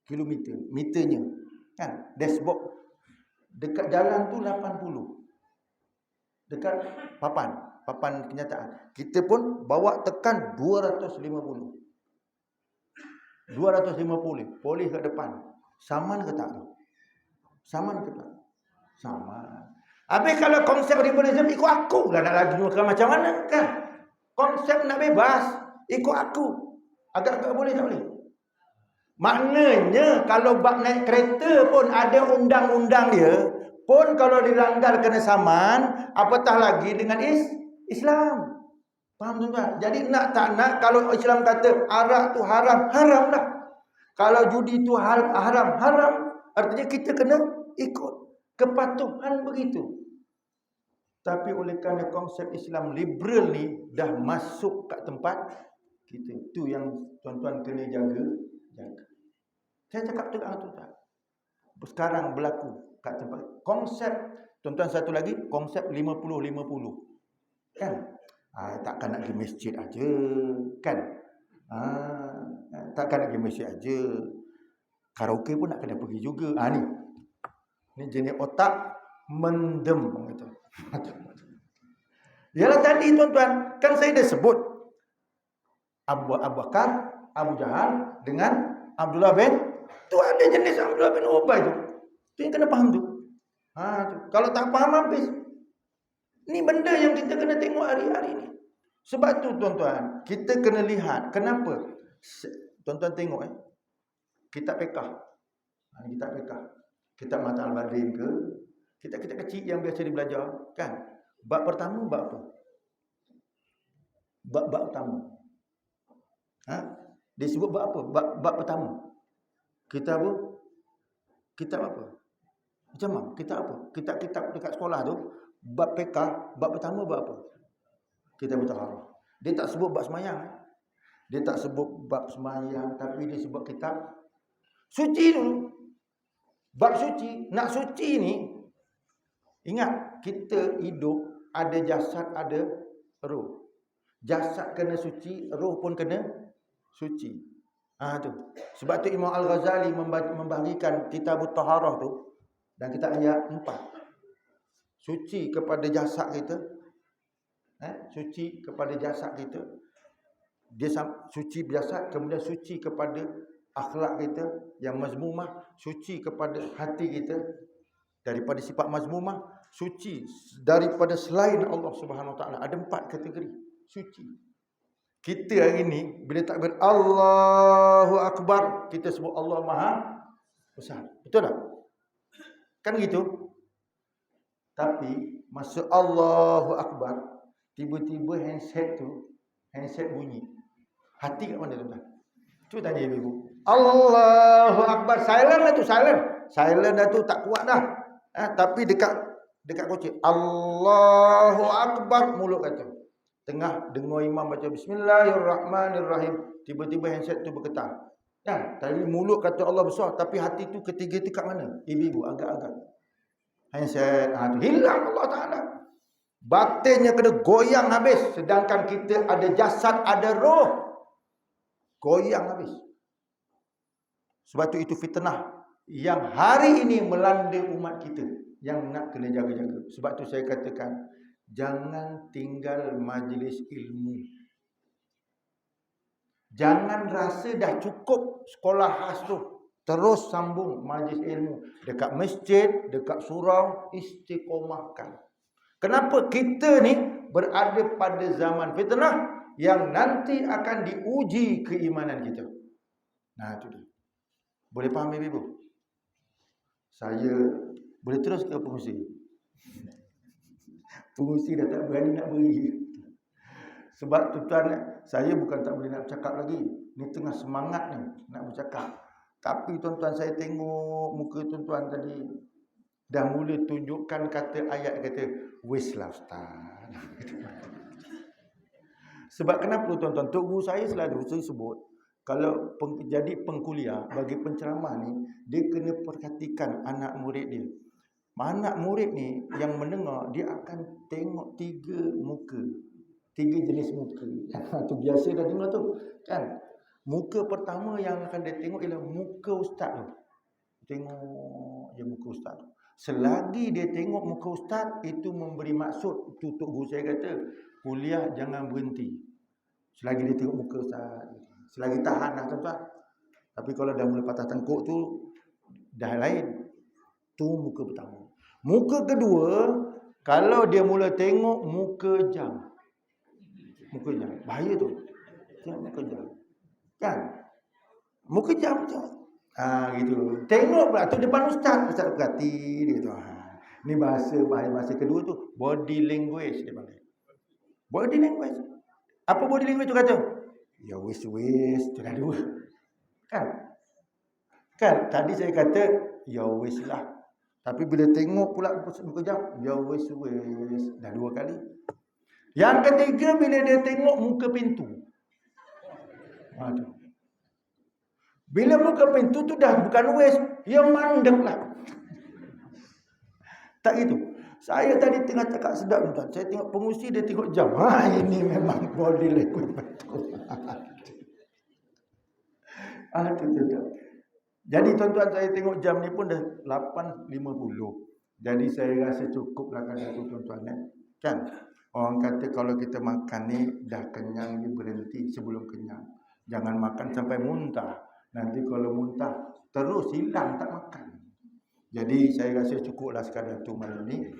kilometer. Meternya. Kan? Dashboard. Dekat jalan tu 80. Dekat papan kenyataan. Kita pun bawa tekan 250. 250. Polis kat depan. Saman ke tak? Saman ke tak? Saman. Habis kalau konsep liberalism ikut aku lah nak lagi macam mana kan? Konsep nak bebas ikut aku. Agak-agak boleh tak boleh? Maknanya kalau bab naik kereta pun ada undang-undang dia, pun kalau dilanggar kena saman, apatah lagi dengan Islam. Faham tuan-tuan? Jadi nak tak nak, kalau Islam kata arak tu haram, haram lah. Kalau judi tu haram, haram. Artinya kita kena ikut. Kepatuhan begitu. Tapi oleh kerana konsep Islam liberal ni dah masuk kat tempat kita. Tu yang tuan-tuan kena jaga. Saya cakap terang tuan-tuan. Sekarang berlaku kat tempat. Konsep, tuan-tuan satu lagi, konsep 50-50. Kan? Takkan nak pergi masjid aja. Kan? Takkan nak pergi masjid aja. Karaoke pun nak kena pergi juga. Ni jenis otak mendem. Yalah tadi tuan-tuan, kan saya dah sebut Abu Bakar, Abu Jahal dengan Abdullah bin, tu ada jenis Abdullah bin Ubay tu. Tu yang kena faham tu. Tu. Kalau tak faham habis. Ni benda yang kita kena tengok hari-hari ni. Sebab tu tuan-tuan, kita kena lihat kenapa. Tuan-tuan tengok kitab fiqh. Kitab fiqh. Kitab Mata Al-Badrin ke, kitab-kitab kecil yang biasa dibelajar, kan? Bab pertama bab apa? Bab pertama. Dia sebut bab apa? Bab pertama. Kitab apa? Kitab apa? Macam mana? Kitab apa? Kitab-kitab dekat sekolah tu, bab fiqh, bab pertama bab apa? Kitab Taharah. Dia tak sebut bab sembahyang. Dia tak sebut bab sembahyang, tapi dia sebut kitab suci dulu. Bab suci, nak suci ni, ingat, kita hidup, ada jasad, ada roh. Jasad kena suci, roh pun kena suci. Tu. Sebab tu Imam Al-Ghazali membahagikan kitab Taharah tu, dan kita ayat 4. Suci kepada jasad kita. Suci kepada jasad kita. Dia suci jasad, kemudian suci kepada akhlak kita yang mazmumah, suci kepada hati kita daripada sifat mazmumah, suci daripada selain Allah Subhanahu Wa Taala. Ada 4 kategori suci. Kita hari ni bila takbir Allahu Akbar, kita sebut Allah Maha Besar. Betul tak? Kan gitu. Tapi masa Allahu Akbar, tiba-tiba handset bunyi. Hati kat mana tuan-tuan? Cuba tanya ibu. Allahu Akbar. Silent dah tu, silent. Silent dah tu, tak kuat dah. Tapi dekat kunci. Allahu Akbar, mulut kata. Tengah dengar imam baca Bismillahirrahmanirrahim, tiba-tiba handset tu bergetar. Kan? Tadi mulut kata Allah besar, tapi hati tu ketiga tu kat mana? Ibu-ibu agak-agak. Handset, tu hilang Allah Ta'ala. Batinnya kena goyang habis. Sedangkan kita ada jasad, ada roh. Goyang habis. Sebab tu itu fitnah yang hari ini melanda umat kita, yang nak kena jaga-jaga. Sebab tu saya katakan, jangan tinggal majlis ilmu. Jangan rasa dah cukup sekolah khas tu, terus sambung majlis ilmu. Dekat masjid, dekat surau, istiqomahkan. Kenapa kita ni berada pada zaman fitnah yang nanti akan diuji keimanan kita. Nah, itu dia. Boleh faham ibu? Saya boleh terus ke pengusi? Pengusi dah tak berani nak beri. Sebab tuan-tuan, saya bukan tak boleh nak bercakap lagi. Ni tengah semangat ni nak bercakap. Tapi tuan-tuan, saya tengok muka tuan-tuan tadi dah mula tunjukkan kata ayat kata wis lah ustaz. Sebab kenapa tuan-tuan? Tok guru saya selalu saya sebut, kalau jadi pengkuliah bagi penceramah ni, dia kena perhatikan anak murid dia. Anak murid ni yang mendengar, dia akan tengok 3 muka. 3 jenis muka. Tu biasa dah dengar tu, kan? Muka pertama yang akan dia tengok ialah muka ustaz tu. Tengok je muka ustaz tu. Selagi dia tengok muka ustaz, itu memberi maksud. Itu Tok Guru saya kata, kuliah jangan berhenti selagi dia tengok muka ustaz. Selagi tahan lah tuan-tuan. Tapi kalau dah mula patah tengkuk tu, dah lain. Tu muka pertama. Muka kedua, kalau dia mula tengok muka jam. Muka jam. Bahaya tu. Tengok muka jam. Kan? Muka jam tu. Gitu. Tengok pula tu depan ustaz. Ustaz berhati dia tu. Ni bahasa kedua tu, body language dia panggil. Body language. Apa body language tu kata? Ya wis tu dah dua. Kan tadi saya kata ya wis lah. Tapi bila tengok pula muka jam, ya wis dah 2 kali. Yang ketiga, bila dia tengok muka pintu. Bila muka pintu tu dah bukan wis, yang mandek lah. Tak gitu. Saya tadi tengah cakap sedap tuan. Saya tengok pengusi, dia tengok jam. Ini memang body language betul. Jadi tuan-tuan, saya tengok jam ni pun dah 8.50. Jadi saya rasa cukup lah kan itu tuan-tuan. Kan? Orang kata kalau kita makan ni dah kenyang, ni berhenti sebelum kenyang. Jangan makan sampai muntah. Nanti kalau muntah terus hilang tak makan. Jadi saya rasa cukuplah sekadar tu malam ni.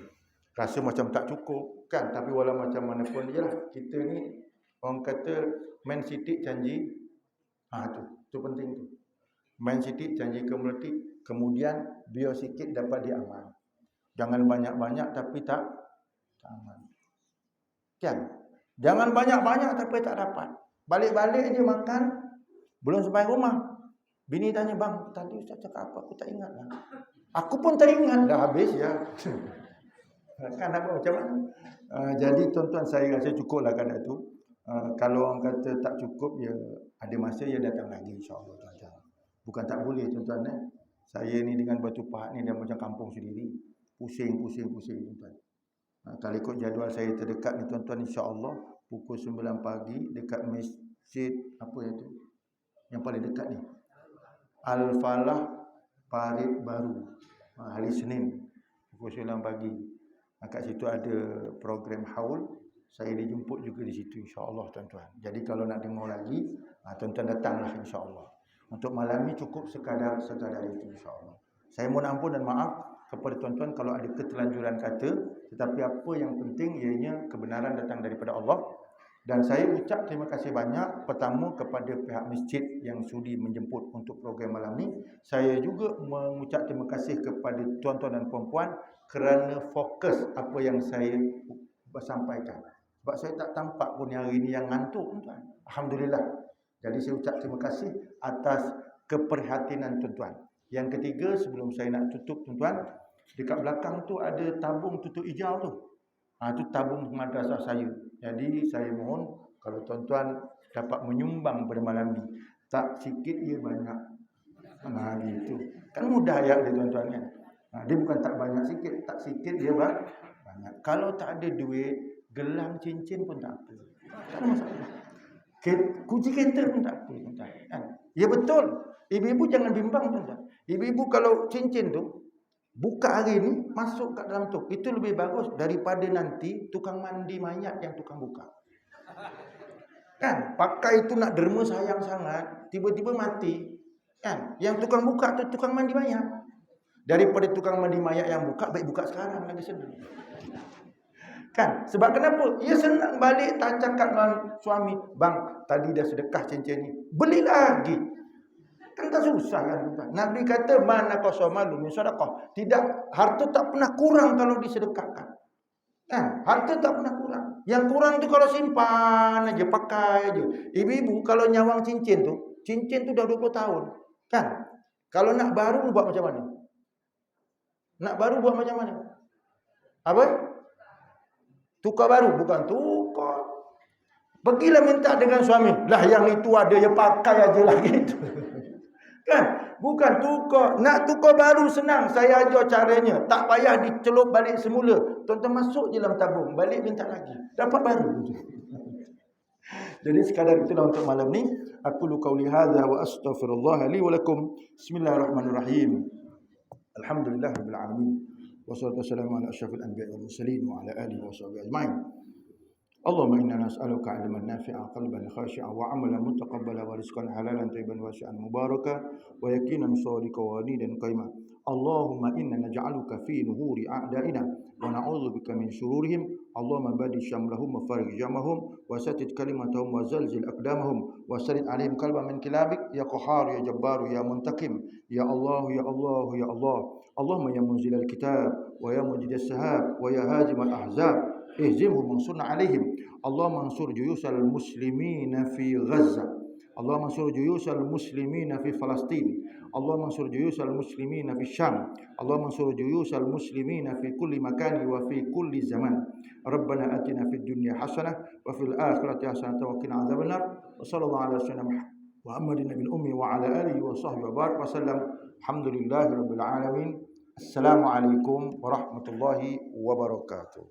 Rasa macam tak cukup kan, tapi walau macam mana pun jelah, kita ni orang kata main sidik janji. Tu penting tu. Main sidik janji kemelati, kemudian biar sikit dapat diamal. Jangan banyak-banyak tapi tak amal. Kan? Jangan banyak-banyak tapi tak dapat. Balik-balik je makan, belum sampai rumah. Bini tanya, "Bang, tadi ustaz cakap apa? Aku tak ingat lah." Aku pun tak ingat, dah habis ya. Kan apa macam mana? Jadi tuan-tuan, saya rasa cukuplah kadar tu. Kalau orang kata tak cukup, ya ada masa ya datang lagi insya-Allah tuan-tuan. Bukan tak boleh tuan-tuan. Saya ni dengan Batu Pahat ni dah macam kampung sendiri. Pusing tuan-tuan. Kalau ikut jadual saya terdekat ni tuan-tuan, insya-Allah pukul 9 pagi dekat masjid apa itu? Yang paling dekat ni. Al-Falah Parit Baru. Hari Senin pukul 9 pagi. Kat situ ada program haul. Saya dijemput juga di situ insya-Allah tuan-tuan. Jadi kalau nak dengar lagi, tuan-tuan datanglah insya-Allah. Untuk malam ni cukup sekadar itu insya-Allah. Saya mohon ampun dan maaf kepada tuan-tuan kalau ada ketelanjuran kata, tetapi apa yang penting ianya kebenaran datang daripada Allah. Dan saya ucap terima kasih banyak pertama kepada pihak masjid yang sudi menjemput untuk program malam ni. Saya juga mengucap terima kasih kepada tuan-tuan dan puan-puan kerana fokus apa yang saya sampaikan. Sebab saya tak tampak pun hari ini yang ngantuk tuan-tuan. Alhamdulillah. Jadi saya ucap terima kasih atas keprihatinan tuan-tuan. Yang ketiga, sebelum saya nak tutup tuan-tuan, dekat belakang tu ada tabung tutup hijau tu. Tu tabung madrasah saya. Jadi saya mohon kalau tuan-tuan dapat menyumbang pada malam ni, tak sikit dia banyak. Nah gitu. Kan mudah ayat dia tuan-tuan kan. Dia bukan tak banyak sikit, tak sikit dia banyak. Kalau tak ada duit, gelang cincin pun tak apa. Tak ada masalah. Kunci kereta pun tak apa tuan-tuan. Kan? Ya betul. Ibu-ibu jangan bimbang tuan-tuan. Ibu-ibu kalau cincin tu buka hari ni, masuk kat dalam tu. Itu lebih bagus daripada nanti tukang mandi mayat yang tukang buka. Kan? Pakai itu nak derma sayang sangat, tiba-tiba mati. Kan? Yang tukang buka tu tukang mandi mayat. Daripada tukang mandi mayat yang buka, baik buka sekarang lagi senang. Kan? Sebab kenapa? Ia senang balik tak cakap dengan suami, bang, tadi dah sedekah cincin ni. Beli lagi. Kan tak susah kan tuan. Nabi kata mana qasamalun min sadaqah. Tidak, harta tak pernah kurang kalau disedekahkan. Kan? Harta tak pernah kurang. Yang kurang tu kalau simpan aja, pakai aja. Ibu-ibu kalau nyawang cincin tu dah 20 tahun. Kan? Kalau nak baru buat macam mana? Nak baru buat macam mana? Apa? Tukar baru, bukan tukar. Pergilah minta dengan suami. Lah yang itu ada, ya pakai aja lah gitu. Kan? Bukan tukar. Nak tukar baru senang. Saya ajar caranya. Tak payah dicelup balik semula. Tuan-tuan masuk je dalam tabung. Balik minta lagi. Dapat baru. Jadi sekadar itulah untuk malam ni. Aku qauli hadza wa astaghfirullah li wa lakum. Bismillahirrahmanirrahim. Alhamdulillahirabbil alamin. Wassalatu wassalamu ala asyrafil anbiya'i wal mursalin wa ala alihi wa sahbihi ajma'in. Allahumma inna nas'aluka 'ilman nafi'an, qalban khashi'an, wa 'amalan mutaqabbala, wa rizqan halalan thayyiban wasi'an mubaraka, wa yaqinan shadiqan wa nidan qaima. Allahumma inna naj'aluka fi nuhuri a'da'ina wa na'udzubika min shururihim. Allahumma badi syamlahum wa farij jamahum wa satid kalimatahum wa zalzil aqdamahum wa sarid 'alaihim qalban min kilabik ya qahhar ya jabbar ya muntaqim ya Allah ya Allah ya Allah. Allahumma ya munzilal kitab wa ya mujiddas sahab wa ya hazimal ahzab ihzimhum mansurna alaihim. Allah mansur juyusal muslimina fi Gaza. Allah mansur juyusal muslimina fi Palestin. Allah mansur juyusal muslimina fi Syam. Allah mansur juyusal muslimina fi kulli makani wa fi kulli zaman. Rabbana atina fid dunya hasanah wa fil akhirati hasanah wa qina adzabannar. Wa sallallahu ala sayyidina Muhammadin nabiyil ummi wa ala alihi wa sahbihi wa barik wa sallam. Alhamdulillahirabbil alamin. Assalamualaikum warahmatullahi wabarakatuh.